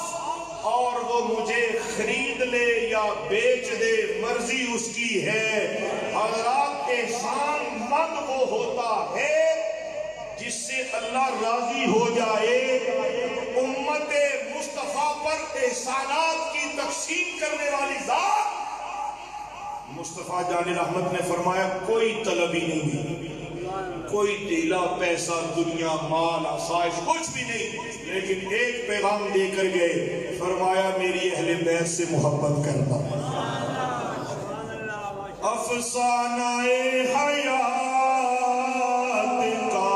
اور وہ مجھے خرید لے یا بیچ دے مرضی اس کی ہے۔ حضرات احسان مند وہ ہوتا ہے جس سے اللہ راضی ہو جائے۔ امت مصطفیٰ پر احسانات کی تقسیم کرنے والی ذات مصطفیٰ جان رحمت نے فرمایا کوئی طلب ہی نہیں، کوئی دیلا پیسہ دنیا مال آسائش کچھ بھی نہیں، لیکن ایک پیغام دے کر گئے، فرمایا میری اہل بیت سے محبت کرنا۔ افسانہ حیات کا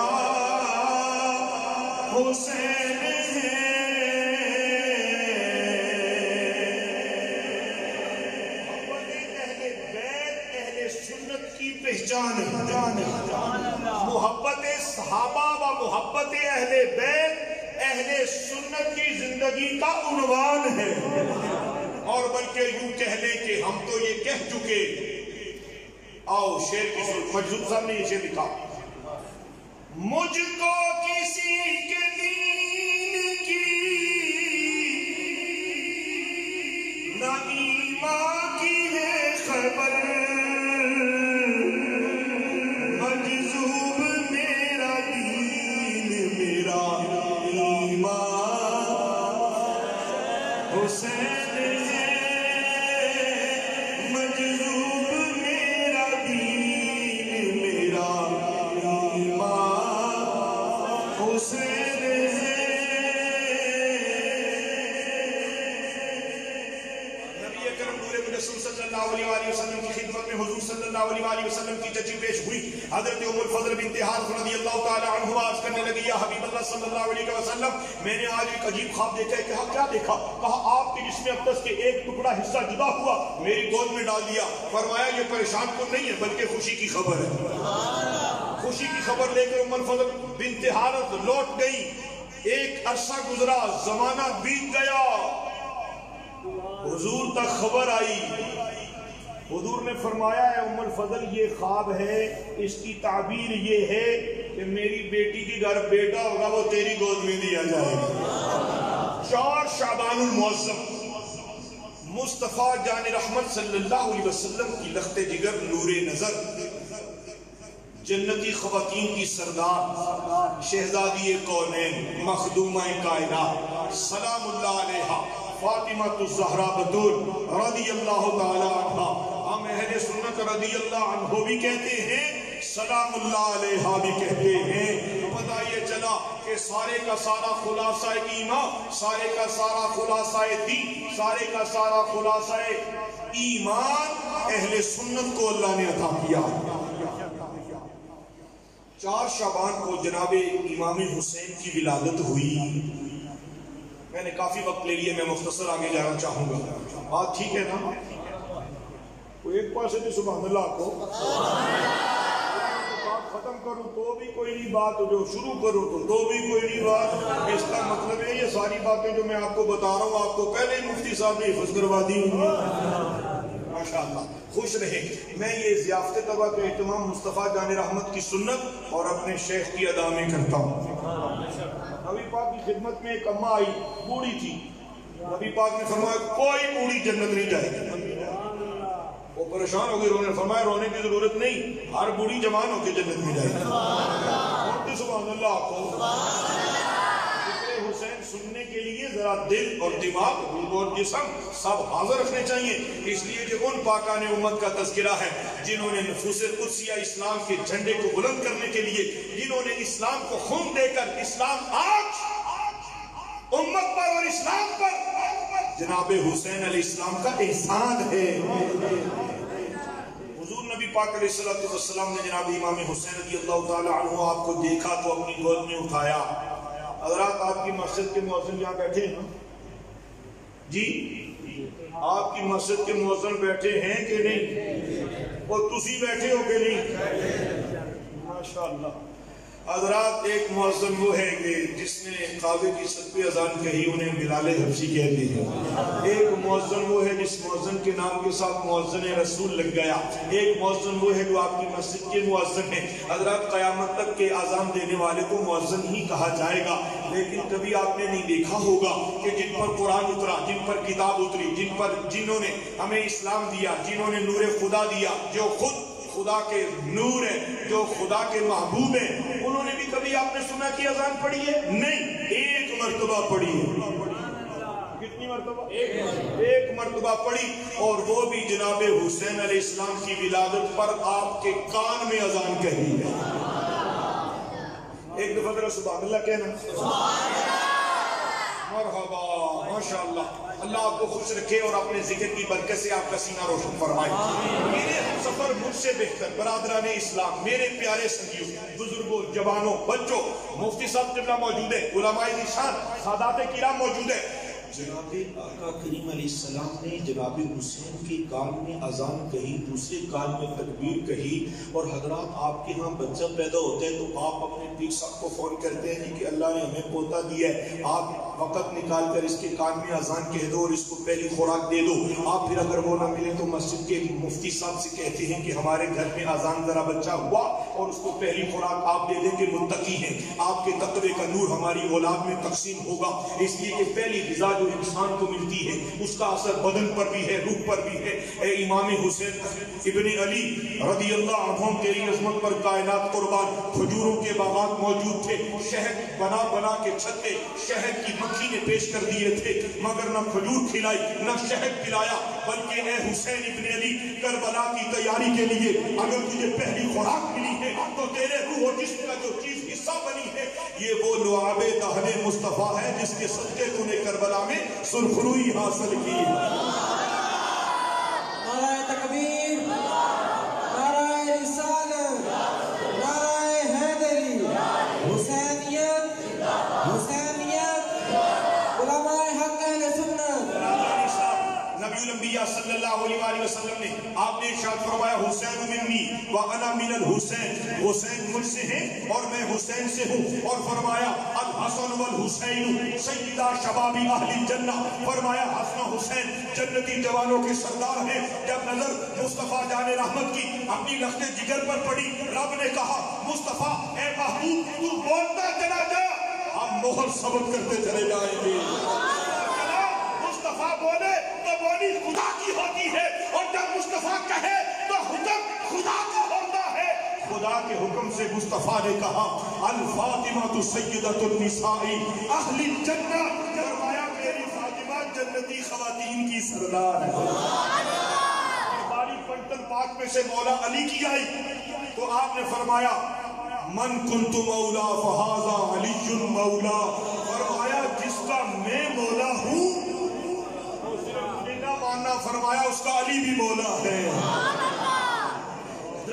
عنوان حسین محبت صحابہ و محبت اہل بیت اہل سنت کی زندگی کا عنوان ہے، اور بلکہ یوں کہہ لیں کہ ہم تو یہ کہہ چکے، آؤ شعر کی سن، مجذوب صاحب نے یہ شعر لکھا، مجھ کو کسی کے دین کی نہ ایمان کی ہے خبر، کی ججی پیش ہوئی، حضرت ام الفضل بنت حارث رضی اللہ تعالی عنہ عرض کرنے لگی یا حبیب اللہ صلی اللہ علیہ وسلم میں نے آج ایک عجیب خواب دیکھا ہے۔ کہا کیا دیکھا؟ کہا آپ کے جسم اقدس کے ایک ٹکڑا حصہ جدا ہوا میری گود میں ڈال دیا۔ فرمایا یہ پریشان کن نہیں ہے بلکہ خوشی کی خبر ہے۔ خوشی کی خبر لے کر ام الفضل بنت حارث لوٹ گئی، ایک عرصہ گزرا، زمانہ بیت گیا، حضور تک خبر آئی، حضور نے فرمایا ہے ام الفضل یہ خواب ہے، اس کی تعبیر یہ ہے کہ میری بیٹی کے گھر بیٹا ہوگا وہ تیری گود میں دیا جائے گا۔ 4 شعبان المعظم مصطفیٰ جان رحمت صلی اللہ علیہ وسلم کی لخت جگر نور نظر، جنتی خواتین کی سردار، شہزادی کونین، مخدومہ کائنات، سلام اللہ علیہا فاطمہ الزہرا بتول رضی اللہ تعالی عنہ، ہم اہل سنت رضی اللہ عنہ بھی کہتے ہیں، سلام اللہ علیہا بھی کہتے ہیں۔ پتہ یہ چلا کہ سارے کا سارا خلاصہ ایمان، سارے کا سارا خلاصہ دین، سارے کا سارا خلاصہ ایمان اہل سنت کو اللہ نے عطا کیا۔ 4 شعبان کو جناب امام حسین کی ولادت ہوئی۔ میں نے کافی وقت لے لیا، میں مختصر آگے جانا چاہوں گا، بات ٹھیک ہے نا؟ ایک پاسے بھی سبحان اللہ کو بات ختم کروں تو بھی کوئی نہیں بات، جو شروع کروں تو بھی کوئی نہیں بات. اس کا مطلب ہے یہ ساری باتیں جو میں آپ کو بتا رہا ہوں آپ کو پہلے ہی مفتی صاحب نے حفظ کروا دی ہوئی. ماشاءاللہ خوش رہیں. میں یہ ضیافت طبع کا اہتمام مصطفیٰ جان رحمت کی سنت اور اپنے شیخ کی ادا میں کرتا ہوں. نبی پاک کی خدمت میں ایک اماں آئی، بوڑھی تھی. نبی پاک نے فرمایا کوئی بوڑھی جنت نہیں جائے گی. وہ پریشان ہو گئی، رونے. فرمایا رونے کی ضرورت نہیں، ہر بوڑھی جوان ہو کے جنت میں جائے گی. سبحان اللہ کو حسین سننے کے لیے ذرا دل اور دماغ اور جسم سب حاضر رکھنے چاہیے. اس لیے کہ ان پاکان امت کا تذکرہ ہے جنہوں نے نفوس قدسیہ اسلام کے جھنڈے کو بلند کرنے کے لیے، جنہوں نے اسلام کو خون دے کر اسلام آج امت پر اور اسلام پر جناب حسین علیہ السلام کا احسان ہے. حضور نبی پاک علیہ السلام نے جناب امام حسین رضی اللہ تعالی عنہ آپ کو دیکھا تو اپنی گود میں اٹھایا. حضرات آپ کی مسجد کے مؤذن یہاں بیٹھے ہیں نا جی؟ آپ کی مسجد کے مؤذن بیٹھے ہیں کہ نہیں؟ اور تسی بیٹھے ہو کہ نہیں؟ ماشاءاللہ. حضرات ایک مؤذن وہ ہے کہ جس نے کعبے کی چھت پہ اذان کہی انہیں بلال حبشی کہتے ہیں. ایک مؤذن وہ ہے جس مؤذن کے نام کے ساتھ مؤذن رسول لگ گیا. ایک مؤذن وہ ہے جو آپ کی مسجد کے مؤذن ہیں. حضرات قیامت تک کے اذان دینے والے کو مؤذن ہی کہا جائے گا. لیکن کبھی آپ نے نہیں دیکھا ہوگا کہ جن پر قرآن اترا، جن پر کتاب اتری، جنہوں نے ہمیں اسلام دیا، جنہوں نے نور خدا دیا، جو خود خدا کے نور ہے، جو خدا کے محبوب ہیں، انہوں نے بھی کبھی آپ نے سنا کہ اذان پڑھی ہے؟ نہیں، ایک مرتبہ پڑھی ہے. کتنی مرتبہ؟ ایک مرتبہ پڑھی، اور وہ بھی جناب حسین علیہ السلام کی ولادت پر آپ کے کان میں اذان کہی ہے. ایک دفعہ ذرا سبحان اللہ کہنا. مرحبا، ماشاءاللہ. اللہ آپ کو خوش رکھے اور اپنے ذکر کی برکت سے آپ کا سینہ روشن فرمائے. میرے سفر مجھ سے بہتر برادران اسلام، میرے پیارے سنگیوں، بزرگوں، جوانوں، بچوں، مفتی صاحب قبلہ موجود ہے، علماء ذیشان، سادات کرام موجود ہے. جناب آقا کریم علیہ السلام نے جناب حسین کے کان میں اذان کہی، دوسرے کان میں تکبیر کہی. اور حضرات آپ کے ہاں بچہ پیدا ہوتا ہے تو آپ اپنے پیر صاحب کو فون کرتے ہیں کہ اللہ نے ہمیں پوتا دیا ہے، آپ وقت نکال کر اس کے کان میں اذان کہہ دو اور اس کو پہلی خوراک دے دو. آپ پھر اگر وہ نہ ملے تو مسجد کے مفتی صاحب سے کہتے ہیں کہ ہمارے گھر میں اذان ذرا بچہ ہوا اور اس کو پہلی خوراک آپ دے دیں کہ متقی ہیں، آپ کے تقوی کا نور ہماری اولاد میں تقسیم ہوگا. اس لیے کہ پہلی غذا جو انسان کو ملتی ہے اس کا اثر بدن پر بھی ہے، روح پر بھی ہے. اے امام حسین ابن علی رضی اللہ عنہ تیری عظمت پر کائنات قربان. کھجوروں کے باغات موجود تھے، شہد بنا بنا کے چھتے شہد کی مکھی نے پیش کر دیے تھے، مگر نہ کھجور کھلائی نہ شہد پلایا. بلکہ اے حسین ابن علی کربلا کی تیاری کے لیے اگر تجھے پہلی خوراک ملی ہے تو تیرے روح و جسم کا جو چیز حصہ بنی ہے یہ وہ لعاب دہن مصطفیٰ ہے جس کے صدقے تو نے کربلا میں سرخروئی حاصل کی. نعرہ تکبیر، نعرہ رسالت، نعرہ حیدری، حسینیت، حسینیت، علماء حق اہل سنت. نبی الانبیاء صلی اللہ علیہ وآلہ وسلم نے آپ نے ارشاد فرمایا حسین منی وانا من الحسین، حسین مجھ سے ہیں اور میں حسین سے ہوں. اور فرمایا الحسن والحسین سیدہ شباب اہل الجنہ، فرمایا حسن حسین جنتی جوانوں کے سردار ہیں. جب نظر مصطفیٰ جان رحمت کی اپنی لخت جگر پر پڑی، رب نے کہا مصطفیٰ اے محبوب تو بولتا چلا جا، ہم مہر ثبت کرتے چلے جائیں گے. مصطفیٰ بولے تو بولی خدا کی ہوتی ہے، اور جب مصطفیٰ کہے تو حکم خدا کا ہوتا ہے. خدا کے حکم سے مصطفیٰ نے کہا الفاطمہ سیدۃ النساء اہل الجنہ، فرمایا میری فاطمہ جنتی خواتین کی سردار ہے. باری پنٹل پاک میں سے مولا علی کی آئی تو آپ نے فرمایا من کنت مولا فہذا علی مولا، فرمایا جس کا میں مولا ہوں ماننا، فرمایا اس کا علی بھی مولا ہے.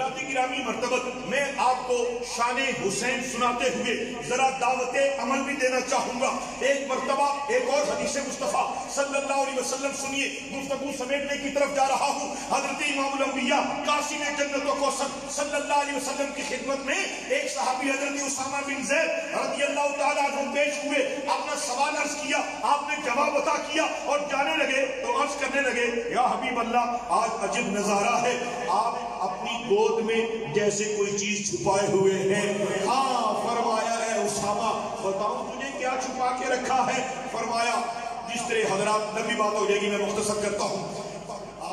حضرات گرامی مرتبت میں آپ کو شان حسین سناتے ہوئے ذرا دعوت عمل بھی دینا چاہوں گا. ایک مرتبہ ایک اور حدیث مصطفیٰ صلی اللہ علیہ وسلم سنیے. گفتگو سمیٹنے کی طرف جا رہا ہوں. حضرت امام الانبیاء قاسم جنت و کوثر صلی اللہ علیہ وسلم کی خدمت میں ایک صحابی حضرت اسامہ بن زید رضی اللہ تعالیٰ عنہ پیش ہوئے. اپنا سوال عرض کیا, آپ نے جواب عطا کیا اور جانے لگے تو عرض کرنے لگے, یا حبیب اللہ آج عجب نظارہ ہے, آپ اپنی گود میں جیسے کوئی چیز چھپائے ہوئے ہیں. ہاں فرمایا ہے اسامہ بتاؤں تجھے کیا چھپا کے رکھا ہے؟ فرمایا جس طرح حضرات لمبی بات ہو جائے گی میں مختصر کرتا ہوں.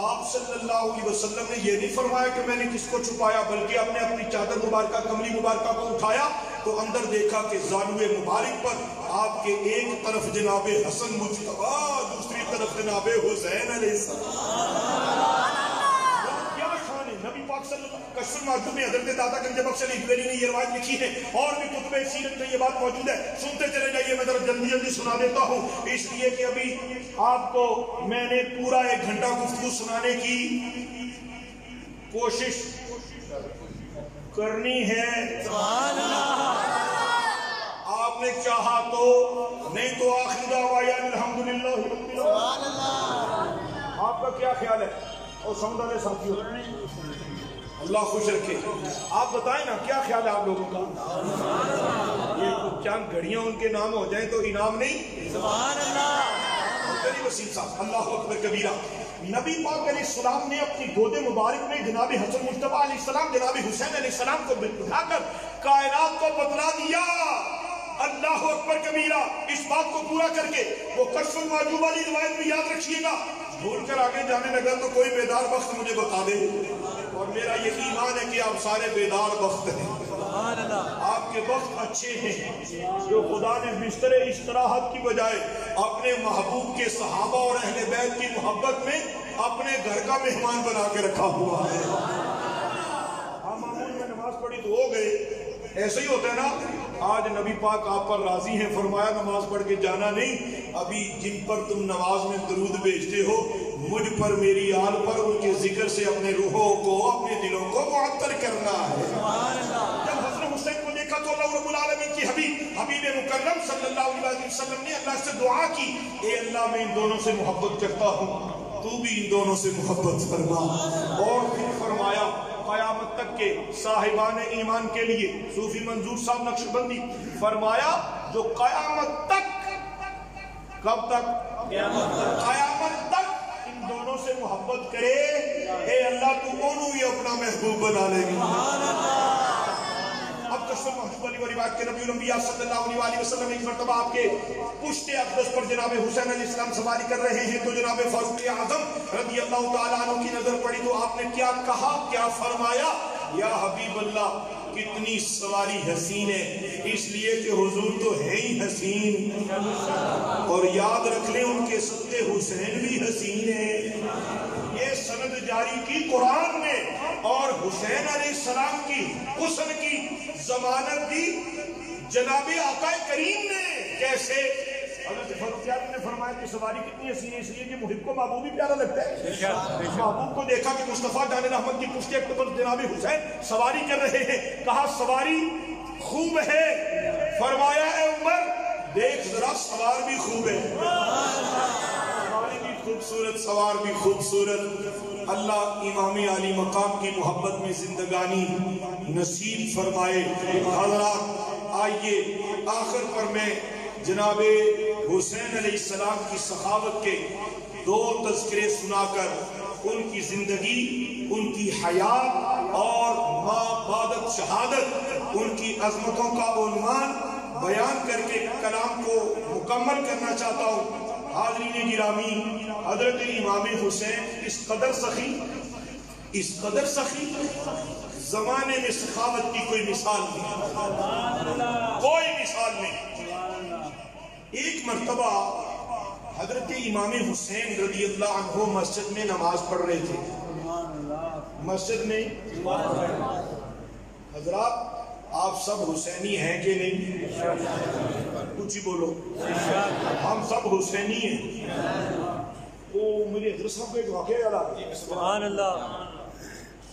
آپ صلی اللہ علیہ وسلم نے یہ نہیں فرمایا کہ میں نے کس کو چھپایا, بلکہ آپ نے اپنی چادر مبارکہ کملی مبارکہ کو اٹھایا تو اندر دیکھا کہ زانوے مبارک پر آپ کے ایک طرف جناب حسن مجتبی, دوسری طرف جناب حسین علیہ السلام. کیا شان ہے نبی پاک صلی اللہ. کشف المحجوب میں حضرت داتا گنج بخش علی حویری نے یہ روایت لکھی ہے, اور بھی کتب سیرت میں یہ بات موجود ہے. سنتے چلے جائیے, میں ذرا جلدی جلدی سنا دیتا ہوں, اس لیے کہ ابھی آپ کو میں نے پورا 1 گھنٹہ گفتگو سنانے کی کوشش کرنی ہے. سبحان اللہ. آپ نے چاہا تو, نہیں تو آخر دعوانا الحمدللہ رب العالمین. آپ کا کیا خیال ہے؟ اور سمجھ والے ساتھیوں اللہ خوش رکھے, آپ بتائیں نا کیا خیال ہے آپ لوگوں کا؟ یہ چند گھڑیاں ان کے نام ہو جائیں تو انعام نہیں؟ سبحان اللہ. وسیم صاحب اللہ اکبر کبیرہ. نبی پاک علیہ السلام نے اپنی گود مبارک میں جناب حسن مجتبی علیہ السلام جناب حسین علیہ السلام کو اٹھا کر کائنات کو بتلا دیا. اللہ اکبر کبیرہ. اس بات کو پورا کر کے وہ کشف المحجوب والی روایت بھی یاد رکھیے گا. بھول کر آگے جانے لگا تو کوئی بیدار بخت مجھے بتا دے, اور میرا یہ ایمان ہے کہ آپ سارے بیدار بخت ہیں. آپ کے وقت اچھے ہیں جو خدا نے بستر استراحت کی بجائے اپنے محبوب کے صحابہ اور اہل بیت کی محبت میں اپنے گھر کا مہمان بنا کے رکھا ہوا ہے. ہم معمول میں نماز پڑھی تو ہو گئے, ایسے ہی ہوتا ہے نا. آج نبی پاک آپ پر راضی ہیں, فرمایا نماز پڑھ کے جانا نہیں, ابھی جن پر تم نماز میں درود بھیجتے ہو مجھ پر میری آل پر ان کے ذکر سے اپنے روحوں کو اپنے دلوں کو معطر کرنا ہے. جب حضرت حسین کو دیکھا تو اللہ رب العالمین کی حبیب مکرم صلی اللہ علیہ وسلم نے اللہ سے دعا کی, اے اللہ میں ان دونوں سے محبت کرتا ہوں, تو بھی ان دونوں سے محبت فرما. اور پھر فرمایا قیامت تک کے صاحبان ایمان کے لیے صوفی منظور صاحب نقشبندی فرمایا جو قیامت تک, کب تک؟ قیامت تک ان دونوں سے محبت کرے, اے اللہ تو انہوں ہی اپنا محبوب بنا لے گا. اب کشف المحجوب علی والی بات کے نبی الانبیاء صلی اللہ علیہ وسلم ایک مرتبہ آپ کے پشت اقدس پر جناب حسین علیہ السلام سواری کر رہے ہیں تو جناب فاروق اعظم رضی اللہ تعالیٰ عنہ کی نظر پڑی تو آپ نے کیا کہا, کیا فرمایا؟ یا حبیب اللہ کتنی سواری حسین ہے, اس لیے کہ حضور تو ہے ہی حسین, اور یاد رکھ لیں ان کے صدقے حسین بھی حسین ہے. یہ سند جاری کی قرآن نے, اور حسین علیہ السلام کی حسن کی ضمانت دی جناب آقا کریم نے. کیسے؟ حضرت فاروق اعظم نے فرمایا کہ سواری کتنی حسین ہے, اس لیے کہ محب کو محبوب ہی پیارا لگتا ہے. محبوب کو دیکھا کہ مصطفیٰ جان رحمت کی پشت اقدس جناب حسین سواری کر رہے ہیں, کہا سواری خوب ہے, فرمایا اے عمر دیکھ ذرا سوار بھی خوب ہے. سواری بھی خوبصورت, سوار بھی خوبصورت. اللہ امام علی مقام کی محبت میں زندگانی نصیب فرمائے. حضرات آئیے آخر پر میں جناب حسین علیہ السلام کی سخاوت کے 2 تذکرے سنا کر ان کی زندگی, ان کی حیات اور ما بعد شہادت ان کی عظمتوں کا عنوان بیان کر کے کلام کو مکمل کرنا چاہتا ہوں. حاضرین گرامی, حضرت امام حسین اس قدر سخی زمانے میں سخاوت کی کوئی مثال نہیں, کوئی مثال نہیں. ایک مرتبہ حضرت امام حسین رضی اللہ عنہ مسجد میں نماز پڑھ رہے تھے. مسجد میں حضرات آپ سب حسینی ہیں کہ نہیں؟ کچھ ہی بولو. ہم سب حسینی ہیں. وہ مجھے حضرت صاحب کو ایک واقعہ یاد آ گیا. سبحان اللہ.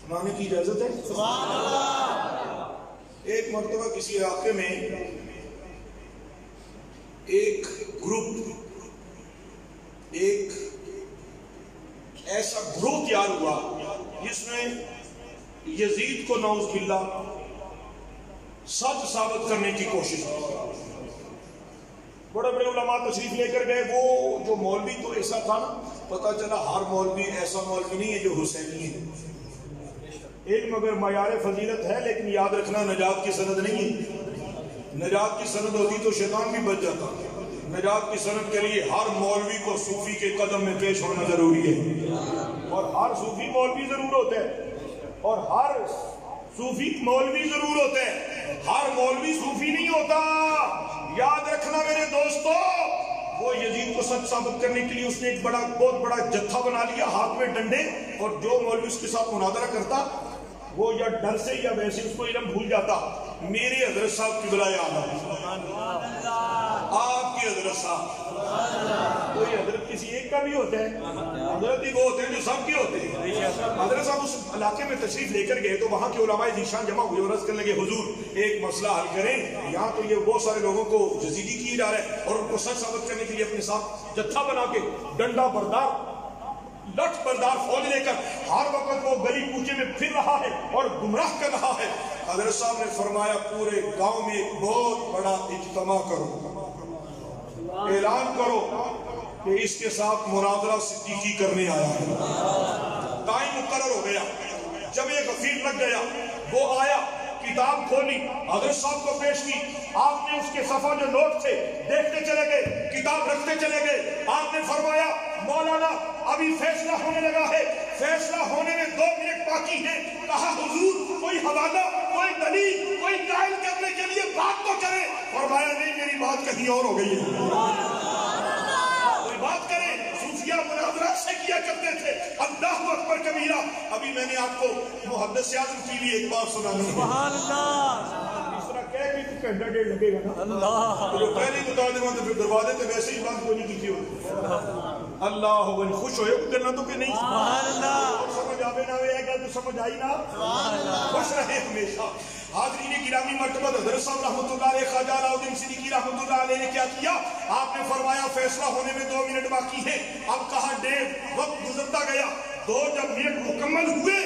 سنانے کی اجازت ہے؟ سبحان اللہ۔ ایک مرتبہ کسی علاقے میں ایک گروپ، ایک ایسا گروہ تیار ہوا جس میں یزید کو نعوذ باللہ سچ ثابت کرنے کی کوشش کی۔ بڑے بڑے علماء تشریف لے کر گئے۔ وہ جو مولوی تو ایسا تھا نا، پتہ چلا ہر مولوی ایسا مولوی نہیں ہے جو حسینی ہے۔ علم اگر معیار فضیلت ہے، لیکن یاد رکھنا نجات کی سند نہیں ہے۔ نجات کی سند ہوتی تو شیطان بھی بچ جاتا۔ نجات کی سند کے لیے ہر مولوی کو صوفی کے قدم میں پیش ہونا ضروری ہے، اور ہر صوفی مولوی ضرور ہوتا ہے، اور ہر صوفی مولوی ضرور ہوتا ہے، ہر مولوی صوفی نہیں ہوتا۔ یاد رکھنا میرے دوستو، وہ یزید کو سچ ثابت کرنے کے لیے اس نے ایک بہت بڑا جتھا بنا لیا، ہاتھ میں ڈنڈے، اور جو مولوی اس کے ساتھ مناظرہ کرتا وہ یا ڈر سے یا ویسے اس کو علم بھول جاتا۔ میرے حضرت صاحب کی بلائے آپ کے حضرت صاحب، کوئی حضرت کسی ایک کا بھی ہوتا ہے، حضرت ہی وہ ہوتے ہیں جو سب کے ہوتے ہیں۔ حضرت صاحب اس علاقے میں تشریف لے کر گئے تو وہاں کے علماء ذیشان جمع ہوئے اور عرض کرنے لگے، حضور ایک مسئلہ حل کریں، یہاں تو یہ بہت سارے لوگوں کو یزیدی کیے جا رہا ہے، اور ان کو سچ ثابت کرنے کے لیے اپنے ساتھ جتھا بنا کے ڈنڈا بردار لٹ بردار فوج لے کر ہر وقت وہ گلی کوچے میں پھر رہا ہے اور گمراہ کر رہا ہے۔ حضرت صاحب نے فرمایا پورے گاؤں میں ایک بہت بڑا اجتماع کرو، اعلان کرو کہ اس کے ساتھ مناظرہ صدیقی کرنے آیا ہے۔ ٹائم مقرر ہو گیا، جب ایک غفیر لگ گیا، وہ آیا، کتاب کھولی، حضرت صاحب کو پیش کی، آپ نے اس کے صفحہ جو نوٹ تھے دیکھتے چلے گئے، کتاب رکھتے چلے گئے۔ آپ نے فرمایا مولانا ابھی فیصلہ ہونے لگا ہے، فیصلہ ہونے میں 2 منٹ باقی ہیں۔ کہا حضور کوئی حوالہ، کوئی دلیل، کوئی قائل کرنے کے لیے بات تو کرے۔ فرمایا نہیں، میری بات کہیں اور ہو گئی ہے، کوئی بات کرے۔ صوفیہ مناظرہ سے کیا کرتے تھے، اللہ اکبر کبیرہ۔ ابھی میں نے آپ کو محدث اعظم کی بھی ایک بات سنانی ہے، سبحان اللہ۔ اس طرح کہہ کے تو گھنٹہ ڈیڑھ لگے گا نا، اللہ تو جو پہلے ہی بتا دیں تو پھر دروازے تو ویسے ہی بند کوئی نہیں کی ہوتی۔ اللہ بن خوش ہوئے کرنا تو کہ نہیں، سبحان اللہ۔ اور سمجھ آوے نہ ہوئے گا تو سمجھ آئی نا، سبحان اللہ۔ خوش رہے ہمیشہ۔ حاضرین گرامی مرتبہ حضرت صاحب رحمۃ اللہ علیہ، خواجہ علاؤدین صدیقی رحمۃ اللہ علیہ نے کیا کیا؟ آپ نے فرمایا فیصلہ ہونے میں 2 منٹ باقی ہیں۔ اب کہا ڈیڑھ، وقت گزرتا گیا، 2 جب منٹ مکمل ہوئے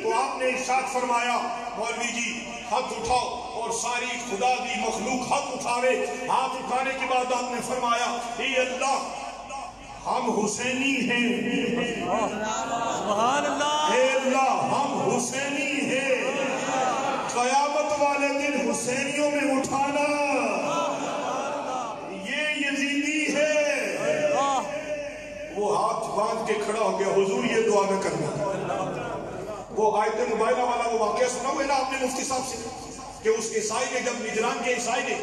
تو آپ نے ارشاد فرمایا مولوی جی ہاتھ اٹھاؤ، اور ساری خدا دی مخلوق ہاتھ اٹھاوے۔ ہاتھ اٹھانے کے بعد آپ نے فرمایا اے اللہ ہم حسینی ہیں، سبحان اللہ، اے اللہ ہم حسینی ہیں، قیامت والے دن حسینیوں میں اٹھانا، یہ یزیدی ہے۔ وہ ہاتھ باندھ کے کھڑا ہو گیا، حضور یہ دعا نہ کرنا۔ وہ آیت مبائنہ والا وہ واقعہ سنا ہوئے نا آپ نے مفتی صاحب سے، کہ اس عیسائی نے جب نجران کے عیسائی نے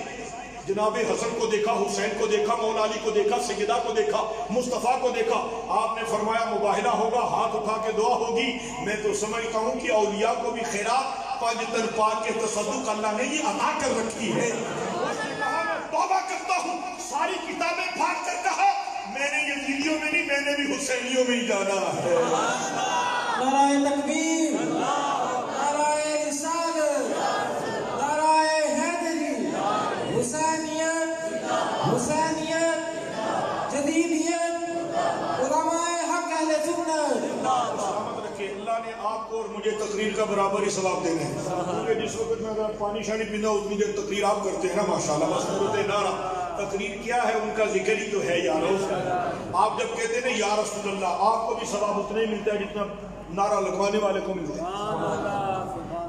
جناب حسن کو دیکھا، حسین کو دیکھا، مولا علی کو دیکھا، سیدہ کو دیکھا، مصطفیٰ کو دیکھا، آپ نے فرمایا مباہلہ ہوگا، ہاتھ اٹھا کے دعا ہوگی۔ میں تو سمجھتا ہوں کہ اولیاء کو بھی خیرات پاجتن پاک کے تصدق اللہ نے یہ عطا کر رکھی ہے۔ اس نے کہا میں توبہ کرتا ہوں، ساری کتابیں پھاڑ کر کہا میں نے یزیدیوں میں نہیں، میں نے بھی حسینیوں میں ہی جانا ہے۔ نعرہ تکبیر، نعرہ رسالت، نعرہ حیدری، حسینیت، حسینیت، جدیدیت، علماء حق اہل سنت۔ سلامت رکھے اللہ نے آپ کو اور مجھے تقریر کا برابر ہی ثواب دینا ہے، کیونکہ جس وقت میں اگر پانی شانی پینا اتنی دیر تقریر آپ کرتے ہیں نا ماشاءاللہ، بس صورت نعرہ تقریر کیا ہے ان کا ذکر ہی تو ہے یار۔ آپ جب کہتے ہیں نا یا رسول اللہ، آپ کو بھی ثواب اتنا ہی ملتا ہے جتنا نعرہ لگوانے والے کو ملتا ہے۔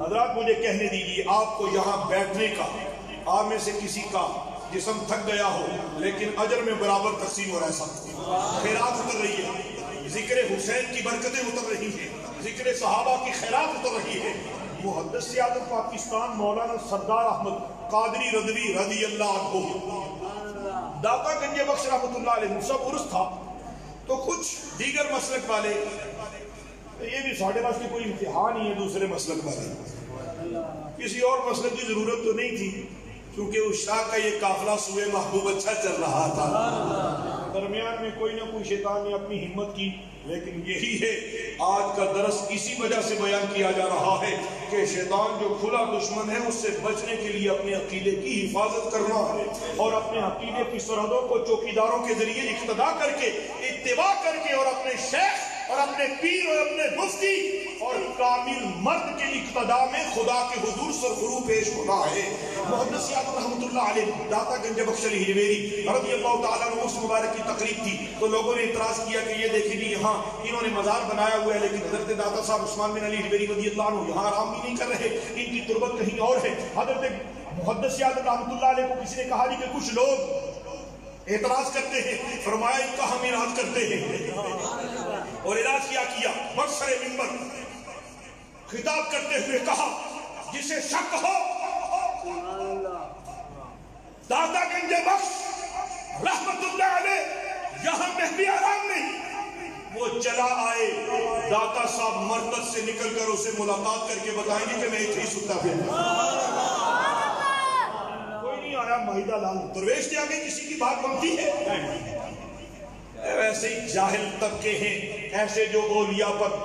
حضرات مجھے کہنے دیجیے، آپ کو یہاں بیٹھنے کا، آپ میں سے کسی کا جسم تھک گیا ہو لیکن اجر میں برابر تقسیم ہو رہا ہے، سب خیرات اتر رہی ہے، ذکر حسین کی برکتیں اتر رہی ہیں، ذکر صحابہ کی خیرات اتر رہی ہے۔ محدث اعظم پاکستان مولانا سردار احمد قادری رضوی رضی اللہ عنہ، داتا گنج بخش رحمۃ اللہ علیہ، سب عرس تھا تو کچھ دیگر مسلک والے، یہ بھی ساڑھے پاس کی کوئی امتحان ہی ہے، دوسرے مسلک والے، کسی اور مسلک کی ضرورت تو نہیں تھی کیونکہ اس شاہ کا یہ قافلہ سوئے محبوب اچھا چل رہا تھا۔ درمیان میں کوئی نہ کوئی شیطان نے اپنی ہمت کی، لیکن یہی ہے آج کا درس اسی وجہ سے بیان کیا جا رہا ہے کہ شیطان جو کھلا دشمن ہے اس سے بچنے کے لیے اپنے عقیدے کی حفاظت کرنا ہے، اور اپنے عقیدے کی سرحدوں کو چوکیداروں کے ذریعے اقتدا کر کے، اتباع کر کے، اور اپنے شیخ اور اپنے پیر اور اپنے مفتی اور کامل مرد کے اقتدا میں خدا کے حضور سرخرو پیش ہونا ہے۔ محدث سیاد رحمۃ اللہ علیہ داتا گنج بخش علی ہجویری رضی اللہ تعالیٰ عنہ اس مبارک کی تقریب تھی، تو لوگوں نے اعتراض کیا کہ یہ دیکھیں جی یہاں انہوں نے مزار بنایا ہوا ہے، لیکن حضرت داتا صاحب عثمان بن علی ہجویری رضی اللہ عنہ یہاں آرام بھی نہیں کر رہے، ان کی تربت کہیں اور ہے۔ حضرت محدث سیاد رحمۃ اللہ علیہ کو کسی نے کہا کہ کچھ لوگ اعتراض کرتے ہیں، فرمایا ان کا ہم علاج کرتے ہیں، اور علاج کیا برسر منبر خطاب کرتے ہوئے کہا جسے شک ہو داتا گنج بخش رحمت اللہ علیہ یہاں میں بھی آرام نہیں، وہ چلا آئے، داتا صاحب مرکز سے نکل کر اسے ملاقات کر کے بتائیں گے کہ میں اتنی ستا پھر آیا ماہدہ لال درویش کے آگے کسی کی بات بنتی ہے؟ ویسے ہی جاہل طبقے ہیں ایسے جو اولیاء پر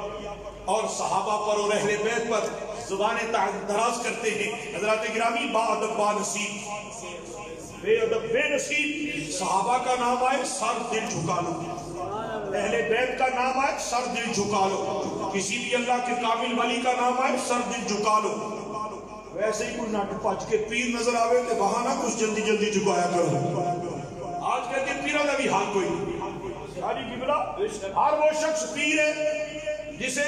اور صحابہ پر اور اہل بیت پر زبانیں دراز کرتے ہیں۔ حضرات گرامی با ادب با نصیب، بے ادب بے نصیب، صحابہ کا نام آئے سر دل جھکا لو، اہل بیت کا نام آئے سر دل جھکا لو، کسی بھی اللہ کے کامل ولی کا نام آئے سر دل جھکا لو۔ ویسے ہی کوئی نٹ پچ کے پیر نظر آوے تو وہاں نہ کچھ جلدی جلدی جھکایا کرو۔ آج کل کے پیروں کا بھی حال کوئی نہیں، ہر وہ شخص پیر ہے جسے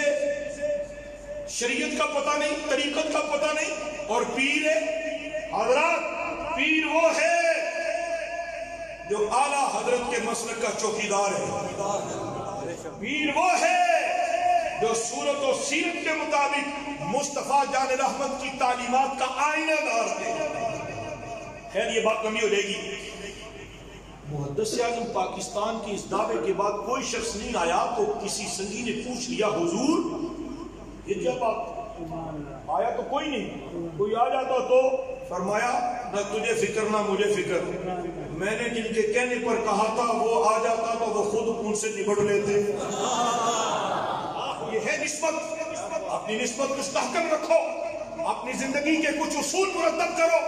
شریعت کا پتہ نہیں، طریقت کا پتہ نہیں، اور پیر ہے حضرات، پیر وہ ہے جو اعلیٰ حضرت کے مسلک کا چوکیدار ہے، پیر وہ ہے جو صورت و سیرت کے مطابق مصطفیٰ جان رحمت کی تعلیمات کا آئینہ دار ہے۔ خیر یہ بات کمی ہو جائے گی۔ محدث اعظم پاکستان کی اس دعوے کے بعد کوئی شخص نہیں آیا تو کسی سنگی نے پوچھ لیا حضور یہ کیا بات؟ آیا تو کوئی نہیں، کوئی آ جاتا تو فرمایا نہ تجھے فکر نہ مجھے فکر، میں نے جن کے کہنے پر کہا تھا وہ آ جاتا تو وہ خود ان سے نبڑ لیتے۔ یہ ہے نسبت، اپنی نسبت مستحکم رکھو، اپنی زندگی کے کچھ اصول مرتب کرو،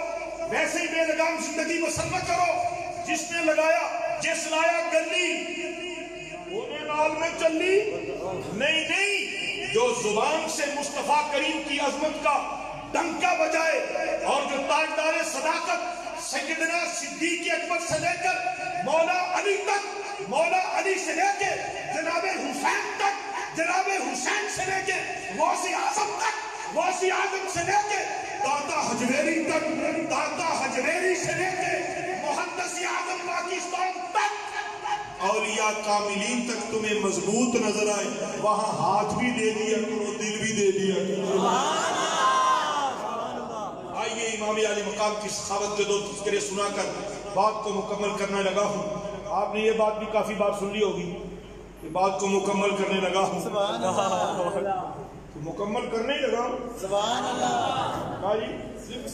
ویسے ہی بے لگام زندگی بسر نہ کرو۔ جس نے لگایا جس لایا گلی انہیں نال میں چلی نہیں، جو زبان سے مصطفیٰ کریم کی عظمت کا ڈنکا بجائے اور جو تاجدار صداقت سیدنا صدیق اکبر سے لے کر مولا علی تک، مولا علی سے لے کے جناب حسین تک، جناب حسین سے لے کے غوث اعظم تک، غوث اعظم سے لے کے داتا حجویری تک، داتا حجویری سے لے کے محدث اعظم پاکستان تک، اولیاء کاملین تک تمہیں مضبوط نظر آئے، وہاں ہاتھ بھی دے دیا کرو، دل بھی دے دیا کرو۔ آئیے امام عالی مقام کی سخاوت کے دو تذکرے سنا کر بات کو مکمل کرنے لگا ہوں۔ آپ نے یہ بات بھی کافی بار سن لی ہوگی کہ بات کو مکمل کرنے لگا ہوں، مکمل کرنے ہی لگا ہوں۔ سبحان اللہ۔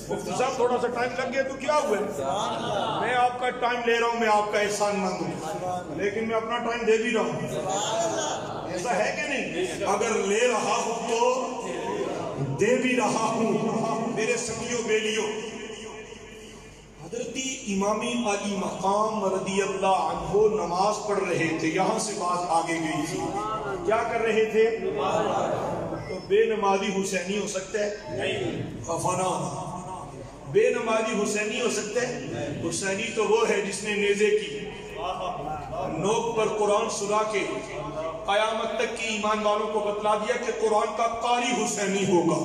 مفتی صاحب تھوڑا سا ٹائم لگ گیا تو کیا ہوا ہے؟ میں آپ کا ٹائم لے رہا ہوں، میں آپ کا احسان مند ہوں، لیکن میں اپنا ٹائم دے بھی رہا ہوں، ایسا ہے کہ نہیں؟ اگر لے رہا ہوں تو دے بھی رہا ہوں۔ میرے سنگیوں بیلیوں، حضرت امام علی مقام رضی اللہ عنہ نماز پڑھ رہے تھے، یہاں سے بات آگے گئی تھی، کیا کر رہے تھے؟ تو بے نمازی حسینی ہو سکتا ہے؟ نہیں۔ بے نمازی حسینی ہو سکتا ہے؟ حسینی تو وہ ہے جس نے نیزے کی نوک پر قرآن سنا کے قیامت تک کی ایمان والوں کو بتلا دیا کہ قرآن کا قاری حسینی ہوگا،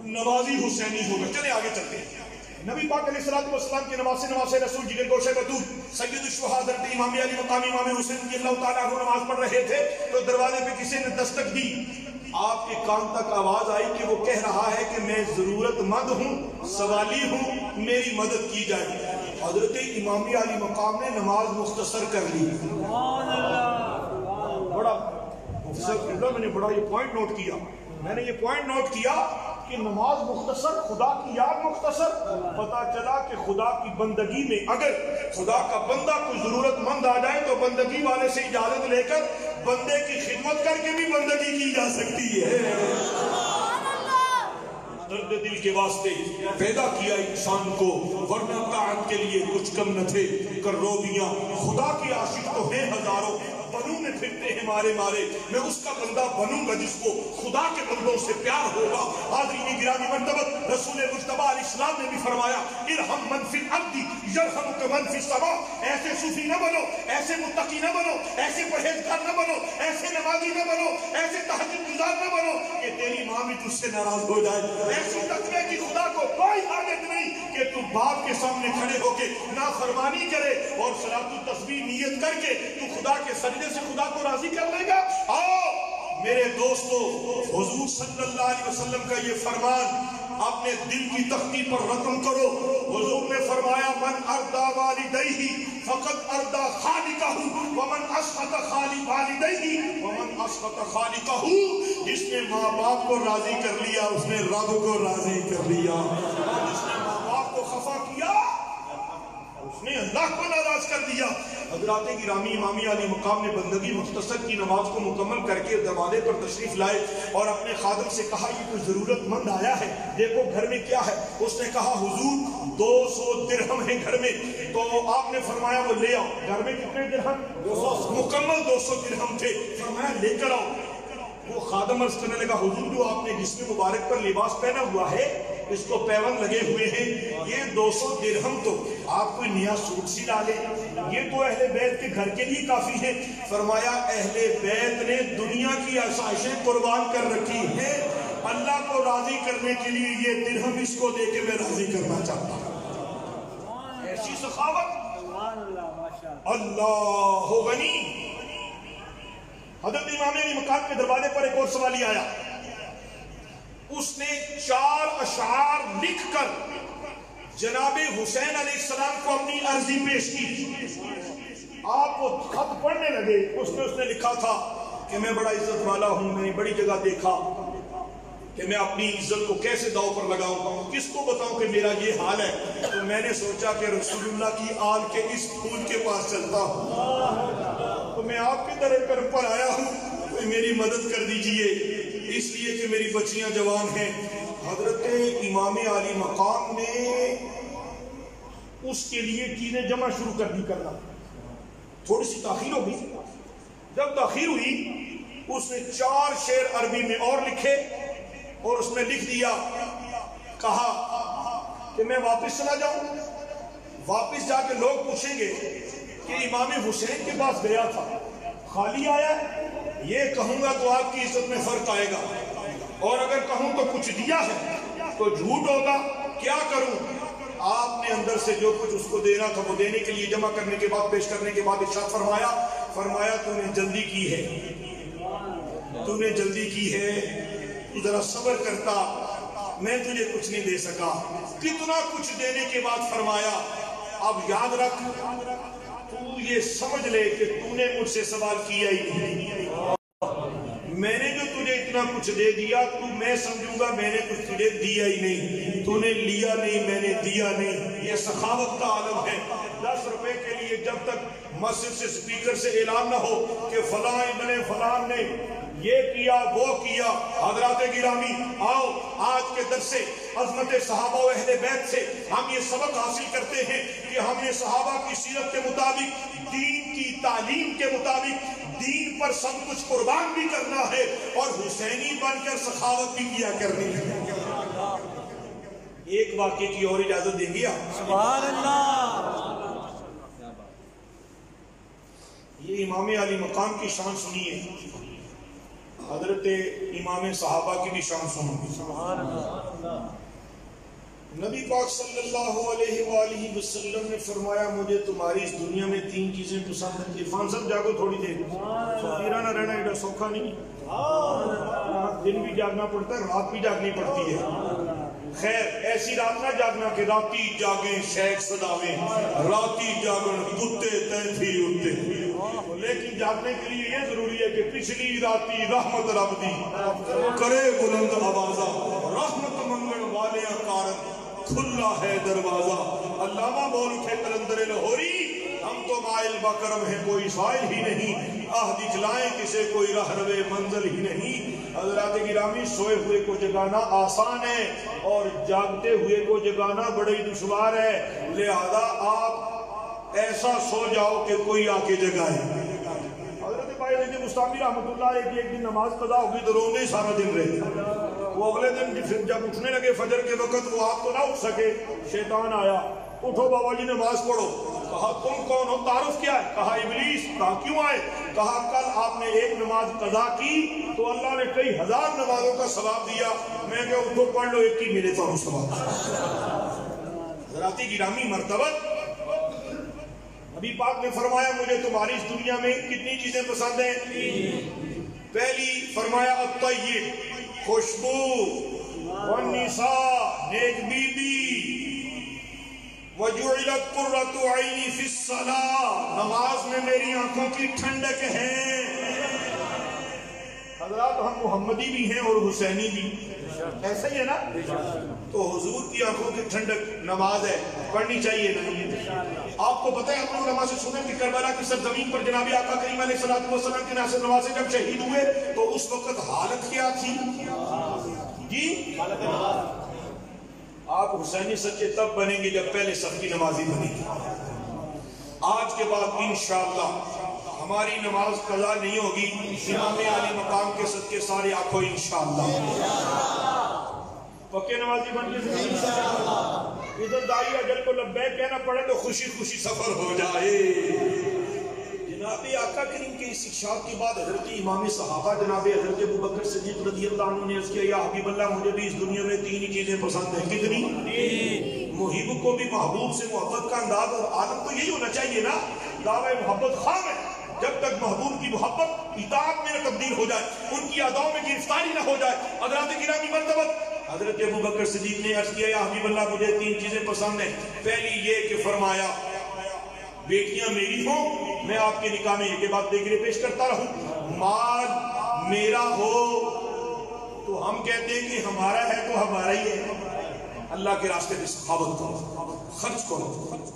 نمازی حسینی ہوگا۔ چلے آگے چلتے ہیں۔ نبی پاک علیہ السلام کی نماز سے نواز رسول جگر گوشہ بطول سید الشہداء حضرت امام علی مقام امام حسین رضی اللہ تعالیٰ عنہ نماز پڑھ رہے تھے تو دروازے پہ کسی نے دستک دی، آپ کے کان تک آواز آئی کہ وہ کہہ رہا ہے کہ میں ضرورت مند ہوں، سوالی ہوں، میری مدد کی جائے۔ حضرت امام علی مقام نے نماز مختصر کر لی۔ بڑا میں نے بڑا یہ پوائنٹ نوٹ کیا، میں نے یہ پوائنٹ نوٹ کیا کہ نماز مختصر، خدا کی یاد مختصر. پتا چلا کہ خدا کی بندگی میں اگر خدا کا بندہ کوئی ضرورت مند آ جائے تو بندگی والے سے اجازت لے کر بندے کی خدمت کر کے بھی بندگی کی جا سکتی ہے. درد دل کے واسطے پیدا کیا انسان کو، ورنہ طاعت کے لیے کچھ کم نہ تھے. کروبیاں خدا کے عاشق تو ہیں ہزاروں، بنوں میں پھرتے ہیں مارے مارے. میں اس کا بندہ بنوں گا جس کو خدا کے بندوں سے پیار ہوگا. حاضرین گرامی مرتبت رسول مجتبی علیہ السلام نے بھی فرمایا ارحم من فی الارض یرحمک من فی السماء. ایسے صوفی نہ بنو، ایسے متقی نہ بنو، ایسے پرہیزگار نہ بنو، ایسے نمازی نہ بنو، ایسے تہجد گزار نہ بنو کہ تیری ماں بھی تجھ سے ناراض ہو جائے. ایسی تقوی کی خدا کو کوئی حاجت نہیں کہ تو باپ کے سامنے کھڑے ہو کے نافرمانی کرے اور صلاۃ التسبیح نیت کر کے تو خدا کے سجدے سے خدا کو راضی کر لے گا. آؤ میرے دوستو، حضور صلی اللہ علیہ وسلم کا یہ فرمان اپنے دل کی تختی پر رقم کرو. حضور نے فرمایا من ارضى والديه فقد ارضى خالقه ومن اسخط والديه ومن اسخط خالقه. جس نے ماں باپ کو راضی کر لیا اس نے رب کو راضی کر لیا. جس نے ماں باپ کو خفا کیا اس نے اللہ کو ناراض کر دیا. حضرات گرامی، امام علی مقام نے بندگی مختصر کی نماز کو مکمل کر کے دروازے پر تشریف لائے اور اپنے خادم سے کہا یہ کوئی ضرورت مند آیا ہے، دیکھو گھر میں کیا ہے. اس نے کہا حضور 200 درہم ہیں گھر میں. تو آپ نے فرمایا وہ لے آؤ. گھر میں کتنے درہم؟ 200. مکمل 200 درہم تھے. فرمایا لے کر آؤ. وہ خادم عرض کرنے لگا حضور جو آپ نے جسم مبارک پر لباس پہنا ہوا ہے اس کو پیون لگے ہوئے ہیں، یہ 200 درہم تو آپ کوئی نیا سوٹ سی لا لیں، یہ تو اہل بیت کے گھر کے لیے کافی ہے. فرمایا اہل بیت نے دنیا کی آسائشیں قربان کر رکھی ہیں، اللہ کو راضی کرنے کے لیے یہ درہم اس کو دے کے میں راضی کرنا چاہتا ہوں. ایسی سخاوت اللہ غنی. حضرت امام علی مقام کے دروازے پر ایک اور سوالی آیا. اس نے 4 اشعار لکھ کر جناب حسین علیہ السلام کو اپنی عرضی پیش کی. آپ وہ خط پڑھنے لگے. اس نے لکھا تھا کہ میں بڑا عزت والا ہوں، میں نے بڑی جگہ دیکھا کہ میں اپنی عزت کو کیسے داؤ پر لگاؤں، کس کو بتاؤں کہ میرا یہ حال ہے. تو میں نے سوچا کہ رسول اللہ کی آل کے اس پھول کے پاس چلتا ہوں، تو میں آپ کی طرح کرم پر آیا ہوں، کوئی میری مدد کر دیجئے، اس لیے کہ میری بچیاں جوان ہیں. حضرت امام علی مقام نے اس کے لیے چیزیں جمع شروع کر دی کرنا. تھوڑی سی تاخیر ہو گئی. جب تاخیر ہوئی اس نے 4 شعر عربی میں اور لکھے اور اس میں لکھ دیا. کہا کہ میں واپس چلا جاؤں. واپس جا کے لوگ پوچھیں گے کہ امام حسین کے پاس گیا تھا خالی آیا ہے. یہ کہوں گا تو آپ کی عزت میں فرق آئے گا، اور اگر کہوں تو کچھ دیا ہے تو جھوٹ ہوگا. کیا کروں؟ آپ نے اندر سے جو کچھ اس کو دینا تھا وہ دینے کے لیے جمع کرنے کے بعد پیش کرنے کے بعد ارشاد فرمایا تو نے جلدی کی ہے، تو نے جلدی کی ہے، تو ذرا صبر کرتا، میں تجھے کچھ نہیں دے سکا. کتنا کچھ دینے کے بعد فرمایا اب یاد رکھ، تو یہ سمجھ لے کہ تو نے مجھ سے سوال کیا ہی نہیں. میں نے جو تجھے اتنا کچھ دے دیا تو میں سمجھوں گا میں نے کچھ تجھے دیا ہی نہیں. تو نے لیا نہیں، میں نے دیا نہیں. یہ سخاوت کا عالم ہے. 10 روپے کے لیے جب تک مسجد سے سپیکر سے اعلان نہ ہو کہ فلاں ابن فلاں نے یہ کیا وہ کیا. حضرات گرامی آؤ آج کے درس سے عظمت صحابہ و اہل بیت سے ہم یہ سبق حاصل کرتے ہیں کہ ہم نے صحابہ کی سیرت کے مطابق، دین کی تعلیم کے مطابق دین پر سب کچھ قربان بھی کرنا ہے اور حسینی بن کر سخاوت بھی کیا کرنی ہے. ایک واقعے کی اور اجازت دیں گے آپ؟ سبحان اللہ. یہ امام علی مقام کی شان سنیے، حضرت امام صحابہ کی بھی شان سنو. سبحان اللہ. نبی پاک صلی اللہ علیہ وآلہ وسلم نے فرمایا مجھے تمہاری اس دنیا میں 3 چیزیں پسند ہیں. عرفان صاحب جاگو تھوڑی دیر، فقیرہ نہ رہنا ایڈا سوکھا نہیں. دن بھی جاگنا پڑتا ہے، رات بھی جاگنی پڑتی ہے. خیر ایسی رات نہ جاگنا کہ راتی جاگیں شیخ صداویں، راتی جاگن کتے تینتھی اٹھتے، لیکن جاگنے کے لیے یہ ضروری ہے کہ پچھلی راتی رحمت رب دی کرے بلند آوازہ، رحمت منگن والے کارن کھلا ہے دروازہ۔ علامہ بول اٹھے قلندر لاہوری، ہم تو مائل بکرم ہیں کوئی سائل ہی نہیں، آہ دکھلائیں کسے کوئی رہنوے منزل ہی نہیں۔ حضرات گرامی، سوئے ہوئے کو جگانا آسان ہے اور جاگتے ہوئے کو جگانا بڑی دشوار ہے، لہذا آپ ایسا سو جاؤ کہ کوئی آ کے جگائے۔ حضرت بھائی مستعمل رحمت اللہ علیہ کی ایک دن نماز قضا ہوگی تو رونے سارا دن رہے، وہ اگلے دن جب اٹھنے لگے فجر کے وقت وہ آپ تو نہ اٹھ سکے، شیطان آیا، اٹھو بابا جی نماز پڑھو۔ کہا تم کون ہو، تعارف کیا ہے؟ کہا ابلیس۔ کہا کیوں آئے؟ کہا کل آپ نے ایک نماز قضا کی تو اللہ نے کئی ہزار نمازوں کا ثواب دیا، میں کہ اٹھو پڑھ لو ایک کی میرے تو ثواب۔ حضرات گرامی مرتبت نبی پاک نے فرمایا مجھے تمہاری اس دنیا میں کتنی چیزیں پسند ہیں؟ پہلی فرمایا الطیب، خوشبو، والنساء، نیک بی بی، وَجُعِلَتْ قُرَّةُ عَيْنِي فِي الصَّلَاةِ، نماز میں میری آنکھوں کی ٹھنڈک ہے۔ حضرات ہم محمدی بھی ہیں اور حسینی بھی، ایسا ہی ہے نا؟ تو حضور کی آنکھوں کی ٹھنڈک نماز ہے، پڑھنی چاہیے نا۔ آپ کو پتہ ہے اپنے علماء سے سنیں کہ کربلا کی سرزمین پر جناب آقا کریم علیہ السلام کے ناصر نواسے جب شہید ہوئے تو اس وقت حالت کیا تھی؟ جی آپ حسینی سچے تب بنیں گے جب پہلے صف کی نمازی بنیں گے۔ آج کے بعد انشاءاللہ ہماری نماز قضا نہیں ہوگی، امام علی مقام کے صدقے سارے آنکھوں انشاءاللہ پکے نمازی بن کے ادھر دائی اجل کو لبیک کہنا پڑے تو خوشی خوشی سفر ہو جائے۔ جناب آقا کریم کے اس ارشاد کے بعد حضرت امام صحابہ جناب حضرت ابوبکر صدیق رضی اللہ عنہ نے عرض کیا یا حبیب اللہ مجھے بھی اس دنیا میں تین ہی چیزیں پسند ہیں۔ کتنی؟ محب کو بھی محبوب سے محبت کا انداز اور عادت تو یہی ہونا چاہیے نا، دعوی محبت خام ہے جب تک محبوب کی محبت اطاعت میں نہ تبدیل ہو جائے، ان کی اداؤں میں گرفتاری نہ ہو جائے۔ حضرات گرامی مرتبت حضرت ابوبکر صدیق نے عرض کیا یا حبیب اللہ مجھے تین چیزیں پسند ہیں۔ پہلی یہ کہ فرمایا بیٹیاں میری ہوں، میں آپ کے نکاح میں یہ کے بعد دیکھنے پیش کرتا رہوں، مال میرا ہو تو ہم کہتے ہیں کہ ہمارا ہے تو ہمارا ہی ہے، اللہ کے راستے میں سخاوت کرو، خرچ کرو،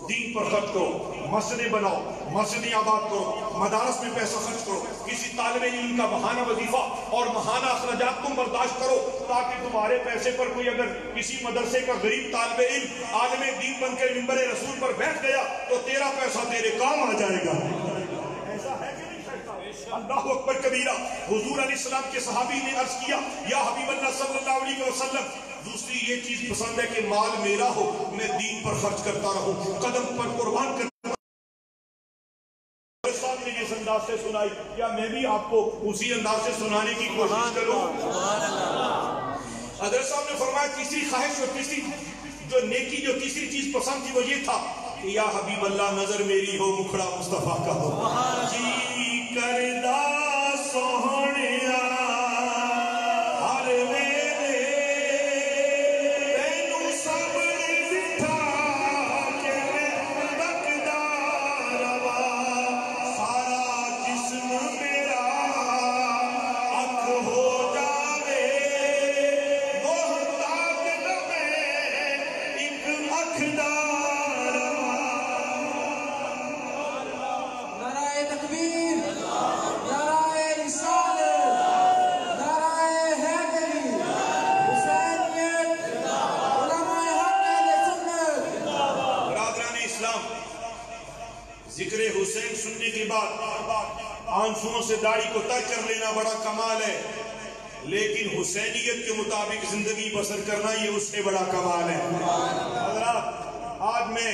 دین پر خرچ کرو، مسجدیں بناؤ، مسجدیں آباد کرو، مدارس میں پیسہ خرچ کرو، کسی طالب علم کا ماہانہ وظیفہ اور ماہانہ اخراجات تم برداشت کرو تاکہ تمہارے پیسے پر کوئی اگر کسی مدرسے کا غریب طالب علم عالم دین بن کے منبر رسول پر بیٹھ گیا تو تیرا پیسہ تیرے کام آ جائے گا۔ ایسا ہے کہ نہیں؟ اللہ اکبر کبیرہ۔ حضور علیہ السلام کے صحابی نے عرض کیا یا حبیب اللہ صلی اللہ علیہ وسلم دوسری یہ چیز پسند ہے کہ مال میرا ہو، میں دین پر خرچ کرتا رہوں، قدم پر قربان کرتا رہوں۔ صاحب نے جس انداز سے سنائی کیا میں بھی آپ کو اسی انداز سے سنانے کی کوشش کروں؟ حضرت صاحب نے فرمایا تیسری خواہش اور تیسری جو نیکی جو تیسری چیز پسند تھی وہ یہ تھا کہ یا حبیب اللہ نظر میری ہو مکھڑا مصطفیٰ کا ہو، جی کردہ سوہنیا ہر ویلے تینو صبر دٹھا کے میں تکدا روا، سارا جسم میرا اکھ ہو جاوے محتاج نہ میں ایک اکھ دا روا۔ نعرہ تکبیر، نعرہ رسالت، نعرہ حیدری، حسینیت، علماء حق اہل سنت۔ برادران اسلام، ذکر حسین سننے کے بعد آنسوؤں سے داڑھی کو تر کر لینا بڑا کمال ہے، لیکن حسینیت کے مطابق زندگی بسر کرنا یہ اس سے بڑا کمال ہے۔ حضرات آج میں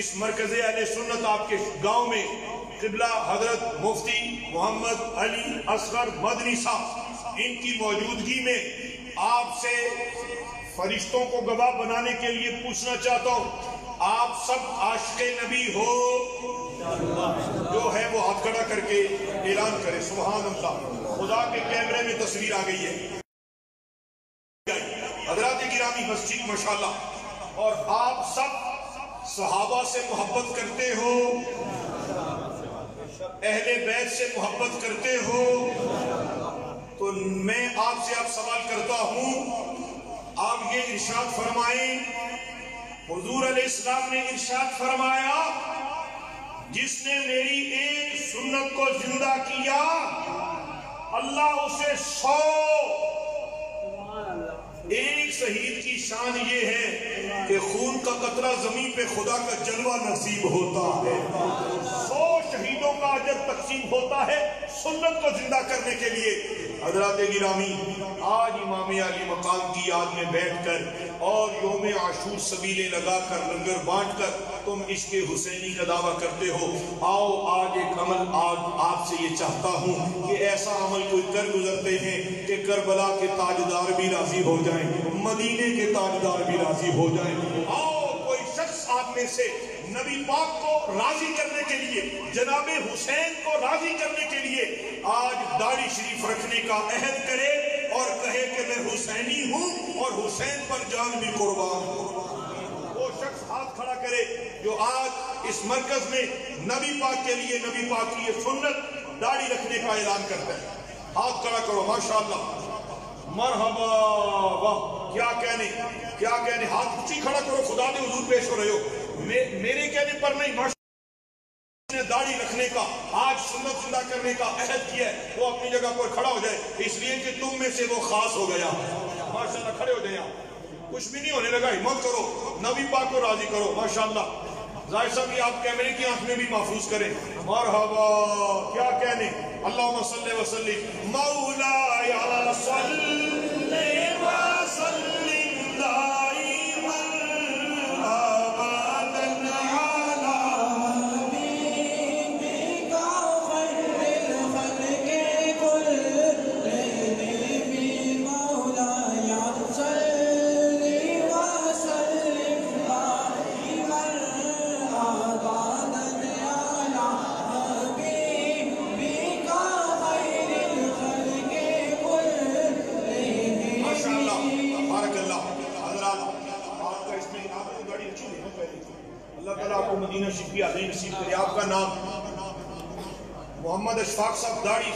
اس مرکز اہل سنت آپ کے گاؤں میں قبلہ حضرت مفتی محمد علی اصغر مدنی صاحب ان کی موجودگی میں آپ سے فرشتوں کو گواہ بنانے کے لیے پوچھنا چاہتا ہوں، آپ سب عاشق نبی ہو؟ جو ہے وہ ہاتھ کھڑا کر کے اعلان کرے سبحان اللہ۔ خدا کے کیمرے میں تصویر آ گئی ہے۔ حضرات گرامی مسجد تشریف ماشاءاللہ. اور آپ سب صحابہ سے محبت کرتے ہو, اہل بیت سے محبت کرتے ہو, تو میں آپ سے اب سوال کرتا ہوں, آپ یہ ارشاد فرمائیں, حضور علیہ السلام نے ارشاد فرمایا جس نے میری ایک سنت کو زندہ کیا اللہ اسے 100. ایک شہید کی شان یہ ہے کہ خون کا قطرہ زمین پہ خدا کا جلوہ نصیب ہوتا ہے. 100 شہیدوں کا اجر تقسیم ہوتا ہے سنت کو زندہ کرنے کے لیے. حضرات گرامی, آج امام علی مقام کی یاد میں بیٹھ کر اور یوم عاشور سبیلے لگا کر لنگر بانٹ کر تم عشق حسینی کا دعویٰ کرتے ہو. آؤ آج ایک عمل آج آپ سے یہ چاہتا ہوں کہ ایسا عمل کوئی کر گزرتے ہیں کہ کربلا کے تاجدار بھی راضی ہو جائیں, مدینے کے تاجدار بھی راضی ہو جائیں. آؤ کوئی شخص آپ میں سے نبی پاک کو راضی کرنے کے لیے, جناب حسین کو راضی کرنے کے لیے آج داڑھی شریف رکھنے کا عہد کرے اور کہے کہ میں حسینی ہوں اور حسین پر جان بھی قربان ہوں. وہ شخص ہاتھ کھڑا کرے جو آج اس مرکز میں نبی پاک کے لیے نبی پاک کی یہ سنت داڑھی رکھنے کا اعلان کرتا ہے. ہاتھ کھڑا کرو ماشاءاللہ, مرحبا, واہ کیا کہنے, کیا کہنے. ہاتھ اونچی کھڑا کرو, خدا نے حضور پیش ہو رہے ہو, میرے کہنے پر نہیں. ماشاءاللہ نے داڑھی رکھنے کا آج سنت زندہ کرنے کا عہد کیا ہے, وہ اپنی جگہ پر کھڑا ہو جائے, اس لیے کہ تم میں سے وہ خاص ہو گیا. ماشاءاللہ کھڑے ہو جائے, کچھ بھی نہیں ہونے لگا, ہمت کرو, نبی پاک کو راضی کرو. ماشاءاللہ ظاہر صاحب یہ آپ کیمرے کی آنکھ میں بھی محفوظ کریں. مرحبا, کیا کہنے. اللہم صلی وسلم مولایا صلی وسلم دائما ابدا علی حبیبک خیر الخلق کلہم مولایا صلی وسلم دائما ابدا علی حبیبک خیر الخلق کلہم. ماشاءاللہ, بارک اللہ. حضرات آپ کا اس میں آپ کو گاڑی اچھی نہیں ہے پہلے, اللہ تعالیٰ آپ کو مدینہ شفیع عظیم نصیب کرے. آپ کا نام محمد اشفاق صاحب. داڑھی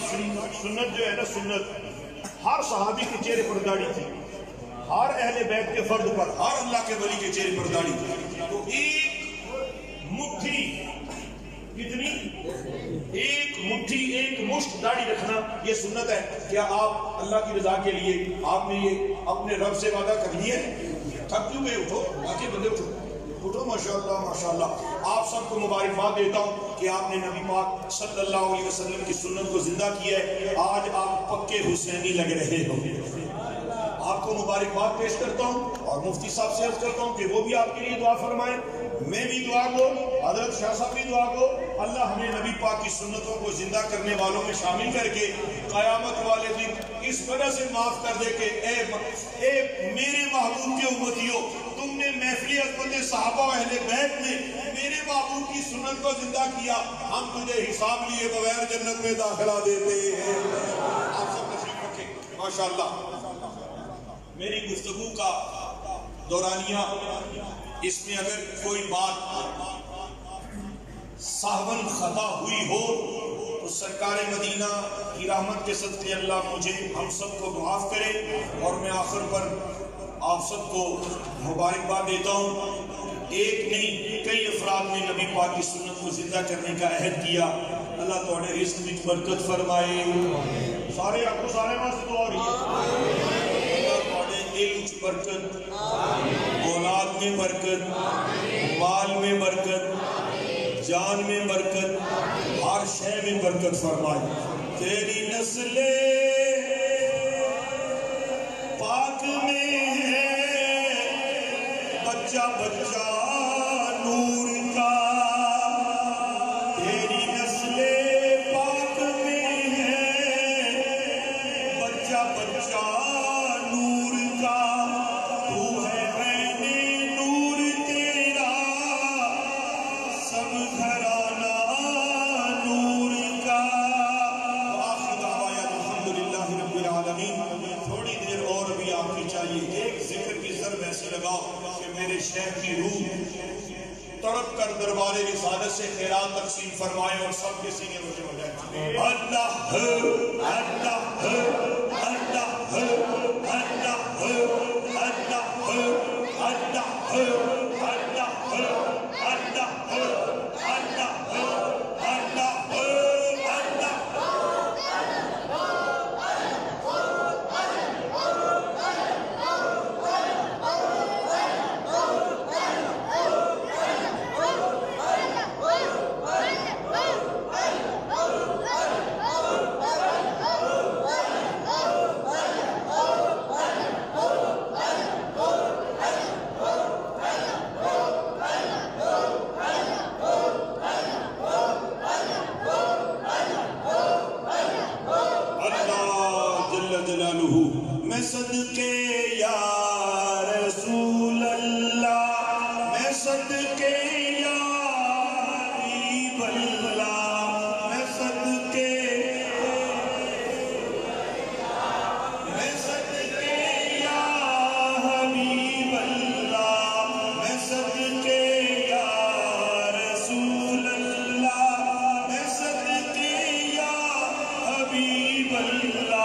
سنت جو ہے نا, سنت ہر صحابی کے چہرے پر داڑھی تھی, ہر اہل بیت کے فرد پر, ہر اللہ کے ولی کے چہرے پر داڑھی تھی. تو ایک مٹھی, کتنی, ایک مٹھی, ایک مشت داڑھی رکھنا یہ سنت ہے. کیا آپ اللہ کی رضا کے لیے آپ نے یہ اپنے رب سے وعدہ کر لیے؟ تھک کیوں گئے, اٹھو آگے بندے, اٹھو اٹھو. ماشاءاللہ ماشاءاللہ, آپ سب کو مبارکباد دیتا ہوں کہ آپ نے نبی پاک صلی اللہ علیہ وسلم کی سنت کو زندہ کیا ہے. آج آپ پکے حسینی لگ رہے ہو. آپ کو مبارکباد پیش کرتا ہوں اور مفتی صاحب سے عرض کرتا ہوں کہ وہ بھی آپ کے لیے دعا فرمائیں, میں بھی دعا گو, حضرت شاہ صاحب بھی دعا گو. اللہ ہمیں نبی پاک کی سنتوں کو زندہ کرنے والوں میں شامل کر کے قیامت والے دن اس وجہ سے معاف کر دے کہ اے میرے محبوب کے امتیوں, تم نے محفل عظمت صحابہ و اہل بیت میں میرے محبوب کی سنت کو زندہ کیا, ہم تجھے حساب لیے بغیر جنت میں داخلہ دیتے ہیں. آپ سب تشریف رکھیں. ماشاءاللہ میری گفتگو کا دورانیہ, اس میں اگر کوئی بات ساہون خطا ہوئی ہو تو سرکار مدینہ کی رحمت کے صدقے اللہ مجھے ہم سب کو معاف کرے. اور میں آخر پر آپ سب کو مبارکباد دیتا ہوں. ایک نہیں کئی افراد نے نبی پاک کی سنت کو زندہ کرنے کا عہد کیا. اللہ تعالی رزق میں برکت فرمائے. سارے آپ کو سارے وہاں سے دعا ہو رہی ہے. علم کی برکت, اولاد میں برکت, مال میں برکت, جان میں برکت, ہر شے میں برکت فرمائے. تیری نسل پاک میں ہے بچہ بچہ نور کا. تیری نسل پاک میں ہے بچہ بچہ نور کا. تو ہے عین نور تیرا سب گھرانہ نور کا. آخر دعوانا الحمدللہ رب العالمین. تھوڑی دیر اور بھی آپ کی چاہیے, ایک ذکر کی ضرب ایسی لگاؤ تڑپ کر دربار رسالت سے خیرات تقسیم فرمائے اور سب کے سینے روشن ہو جائے. اللہ اللہ اللہ میں صدقے یا رسول اللہ، میں صدقے یا حبیب اللہ، میں صدقے یا حبیب اللہ، میں صدقے یا رسول اللہ، میں صدقے یا حبیب اللہ.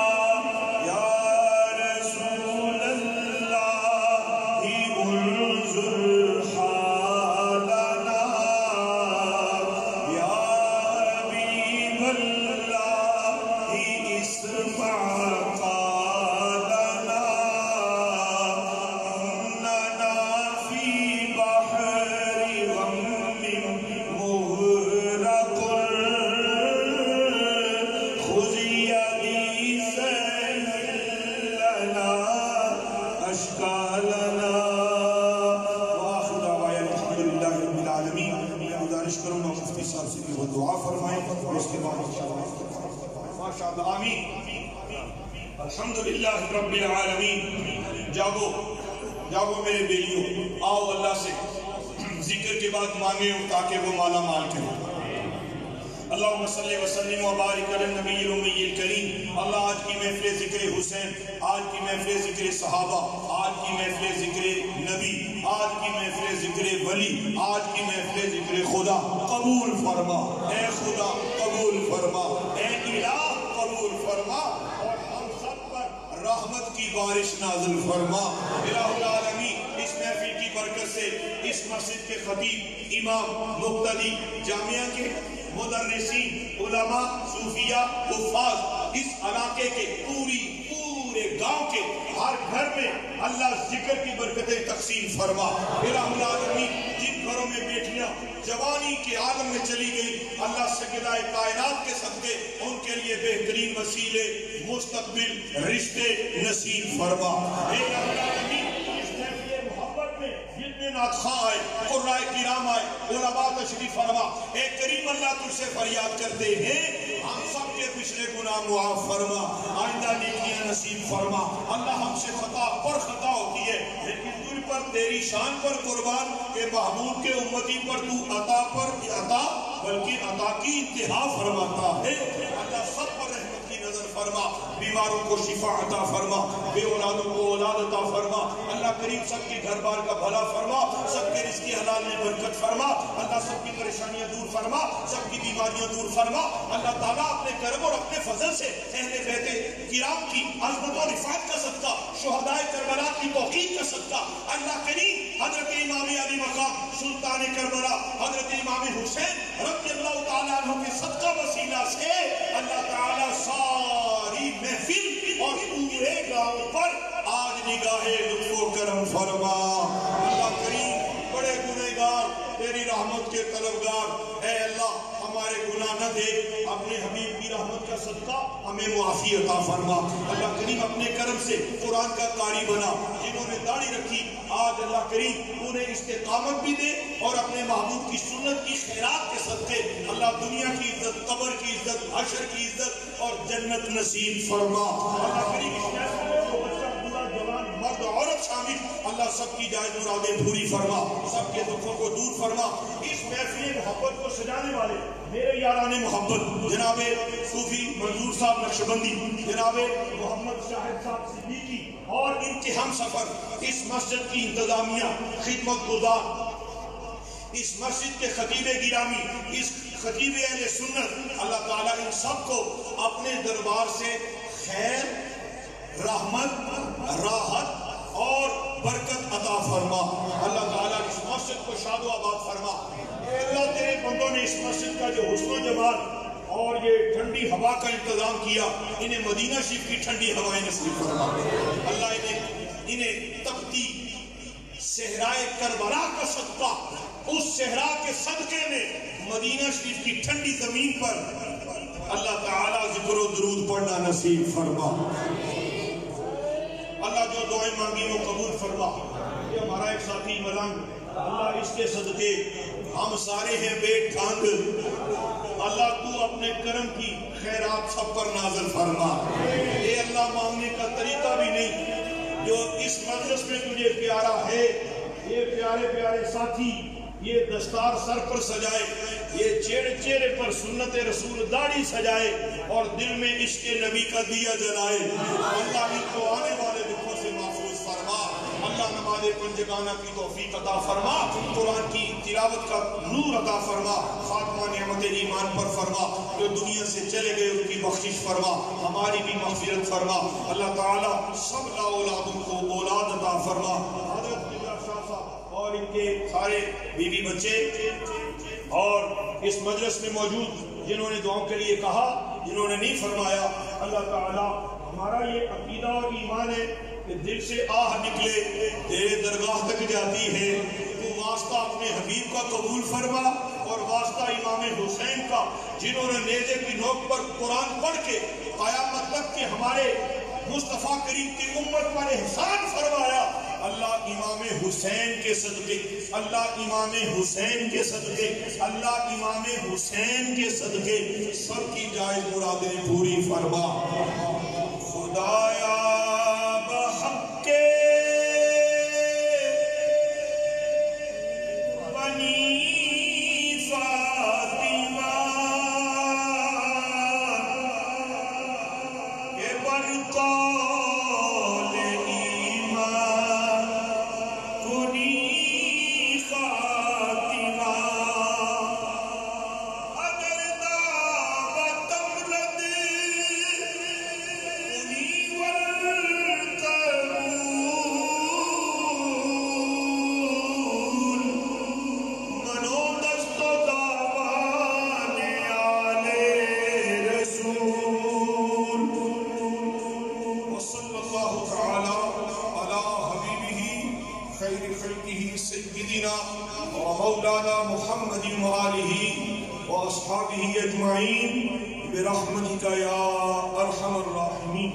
الحمدللہ رب العالمین. جاگو جاگو میرے بیلیوں، آؤ اللہ سے ذکر کے بعد مانگے تاکہ وہ مالا مال کرے. اللہم صلی وسلم و بارک علی النبی الامی الکریم. اللہ آج کی محفل ذکر حسین، آج کی محفل ذکر صحابہ، آج کی محفل ذکر نبی، آج کی محفل ذکر ولی، آج کی محفل ذکر خدا قبول فرما. اے خدا قبول فرما، اے الہ قبول فرما، اور ہم سب پر رحمت کی بارش نازل فرما. الہ العالمین اس محفل کی برکت سے اس مسجد کے خطیب، امام، مقتدی، جامعہ کے مدرسین، علماء، صوفیہ، حفاظ، اس علاقے کے پورے گاؤں کے ہر گھر میں اللہ ذکر کی برکتیں تقسیم فرما. الہ العالمین جن گھروں میں بیٹیاں جوانی کے عالم میں چلی گئی، اللہ سیدہ کائنات کے صدقے ان کے لیے بہترین وسیلے، مستقبل، رشتے نصیب فرما. الہ العالمین اس محفل محبت میں جتنے ناطخواں آئے، قرآء کرام آئے، علماء تشریف فرما. اے کریم اللہ تجھ سے فریاد کرتے ہیں، ہم سب کے پچھلے گناہ معاف فرما، آئندہ نیکیاں نصیب فرما. اللہ ہم سے خطا پر خطا ہوتی ہے، لیکن تجھ پر تیری شان پر قربان کہ محبوب کے امتی پر تو عطا پر عطا بلکہ عطا کی انتہا فرماتا ہے. اللہ سب پر رحمت کی نظر فرما، بیماروں کو شفا عطا فرما، بے اولادوں کو اولاد عطا فرما. اللہ کریم سب کے گھر بار کا بھلا فرما، سب کے رزق حلال میں برکت فرما. اللہ سب کی پریشانیاں دور فرما، سب کی بیماریاں دور فرما. اللہ تعالیٰ اپنے کرم اور اپنے فضل سے اہل بیت کرام کی عظمت و رفعت کا صدقہ، شہدائے کربلا کی توقیر کا صدقہ، اللہ کریم حضرت امام علی مقام سلطان کربلا حضرت امام حسین رضی اللہ تعالیٰ عنہ کے صدقہ وسیلہ سے اللہ تعالیٰ ساری محفل اور پورے گاؤں پر آج نگاہ لطف و کرم فرما. اللہ کریم بڑے گنہگار تیری رحمت کے طلبگار، اے اللہ ہمارے گناہ نہ دے، اپنے حبیب کی رحمت کا صدقہ ہمیں معافی عطا فرما. اللہ کریم اپنے کرم سے قرآن کا قاری بنا، جنہوں نے داڑھی رکھی آج اللہ کریم انہیں استقامت بھی دے اور اپنے محبوب کی سنت کی خیرات کے صدقے اللہ دنیا کی عزت، قبر کی عزت، حشر کی عزت اور جنت نصیب فرما. اللہ کریم اس محفل میں جو بچہ بوڑھا جوان مرد عورت شامل، اللہ سب کی جائز مرادیں پوری فرما، سب کے دکھوں کو دور فرما. اس محفل محبت کو سجانے والے میرے یاران محبت جناب صوفی منظور صاحب نقشبندی، جناب محمد شاہد صاحب صدیقی اور ان کے ہم سفر، اس مسجد کی انتظامیہ، خدمت گزار اس مسجد کے خطیب گرامی، اس خطیب اہل سنت، اللہ تعالیٰ ان سب کو اپنے دربار سے خیر، رحمت، راحت اور برکت عطا فرما۔ اللہ تعالیٰ اس مسجد کو شاد و آباد فرما۔ اے اللہ تیرے بندوں نے اس مسجد کا جو حسن و جمال اور یہ ٹھنڈی ہوا کا انتظام کیا، انہیں مدینہ شریف کی ٹھنڈی ہوائیں نصیب فرما۔ اللہ انہیں تپتی صحرائے کربلا کا صدقہ، اس صحرا کے صدقے میں مدینہ شریف کی ٹھنڈی زمین پر اللہ تعالیٰ ذکر و درود پڑھنا نصیب فرما۔ اللہ جو دعائیں مانگی وہ قبول فرما۔ یہ ہمارا ایک ساتھی ملنگ، اللہ اس کے صدقے ہم سارے ہیں بے ٹھانگ، اللہ تو اپنے کرم کی خیرات سب پر نازل فرما۔ اے اللہ مانگنے کا طریقہ بھی نہیں، جو اس مجلس میں تجھے پیارا ہے، یہ پیارے پیارے ساتھی یہ دستار سر پر سجائے، یہ چہرے پر سنت رسول داڑھی سجائے اور دل میں عشق نبی کا دیا جلائے۔ اللہ ان کو آنے والے دکھوں سے محفوظ فرما۔ اللہ نماز پنجگانہ کی توفیق عطا فرما، قرآن کی تلاوت کا نور عطا فرما، خاتمہ نعمت ایمان پر فرما، جو دنیا سے چلے گئے ان کی بخشش فرما، ہماری بھی مغفرت فرما۔ اللہ تعالیٰ سب لا اولادوں کو اولاد عطا فرما۔ حضرت اور ان کے سارے بیوی بچے اور اس مجلس میں موجود جنہوں نے دعاؤں کے لیے کہا، جنہوں نے نہیں فرمایا، اللہ تعالیٰ ہمارا یہ عقیدہ اور ایمان ہے کہ دل سے آہ نکلے تیرے درگاہ تک جاتی ہے، تو واسطہ اپنے حبیب کا قبول فرما اور واسطہ امام حسین کا، جنہوں نے نیزے کی نوک پر قرآن پڑھ کے قیامت تک کے ہمارے مصطفیٰ کریم کی امت پر احسان فرمایا۔ اللہ امام حسین کے صدقے، اللہ امام حسین کے صدقے، اللہ امام حسین کے صدقے سب کی جائز مرادیں پوری فرما۔ خدایا بحق بنی فاطمہ کے برقول ایمان کنی خاتمہ، اگر دعوت امرد کنی والقبول، منو دست و دامان آل رسول۔ وصلی اللہ تعالی علی حبیبہ خیر خلقہ سیدنا و مولانا محمد و آلہ و اصحابہ اجمعین برحمتک یا ارحم الراحمین۔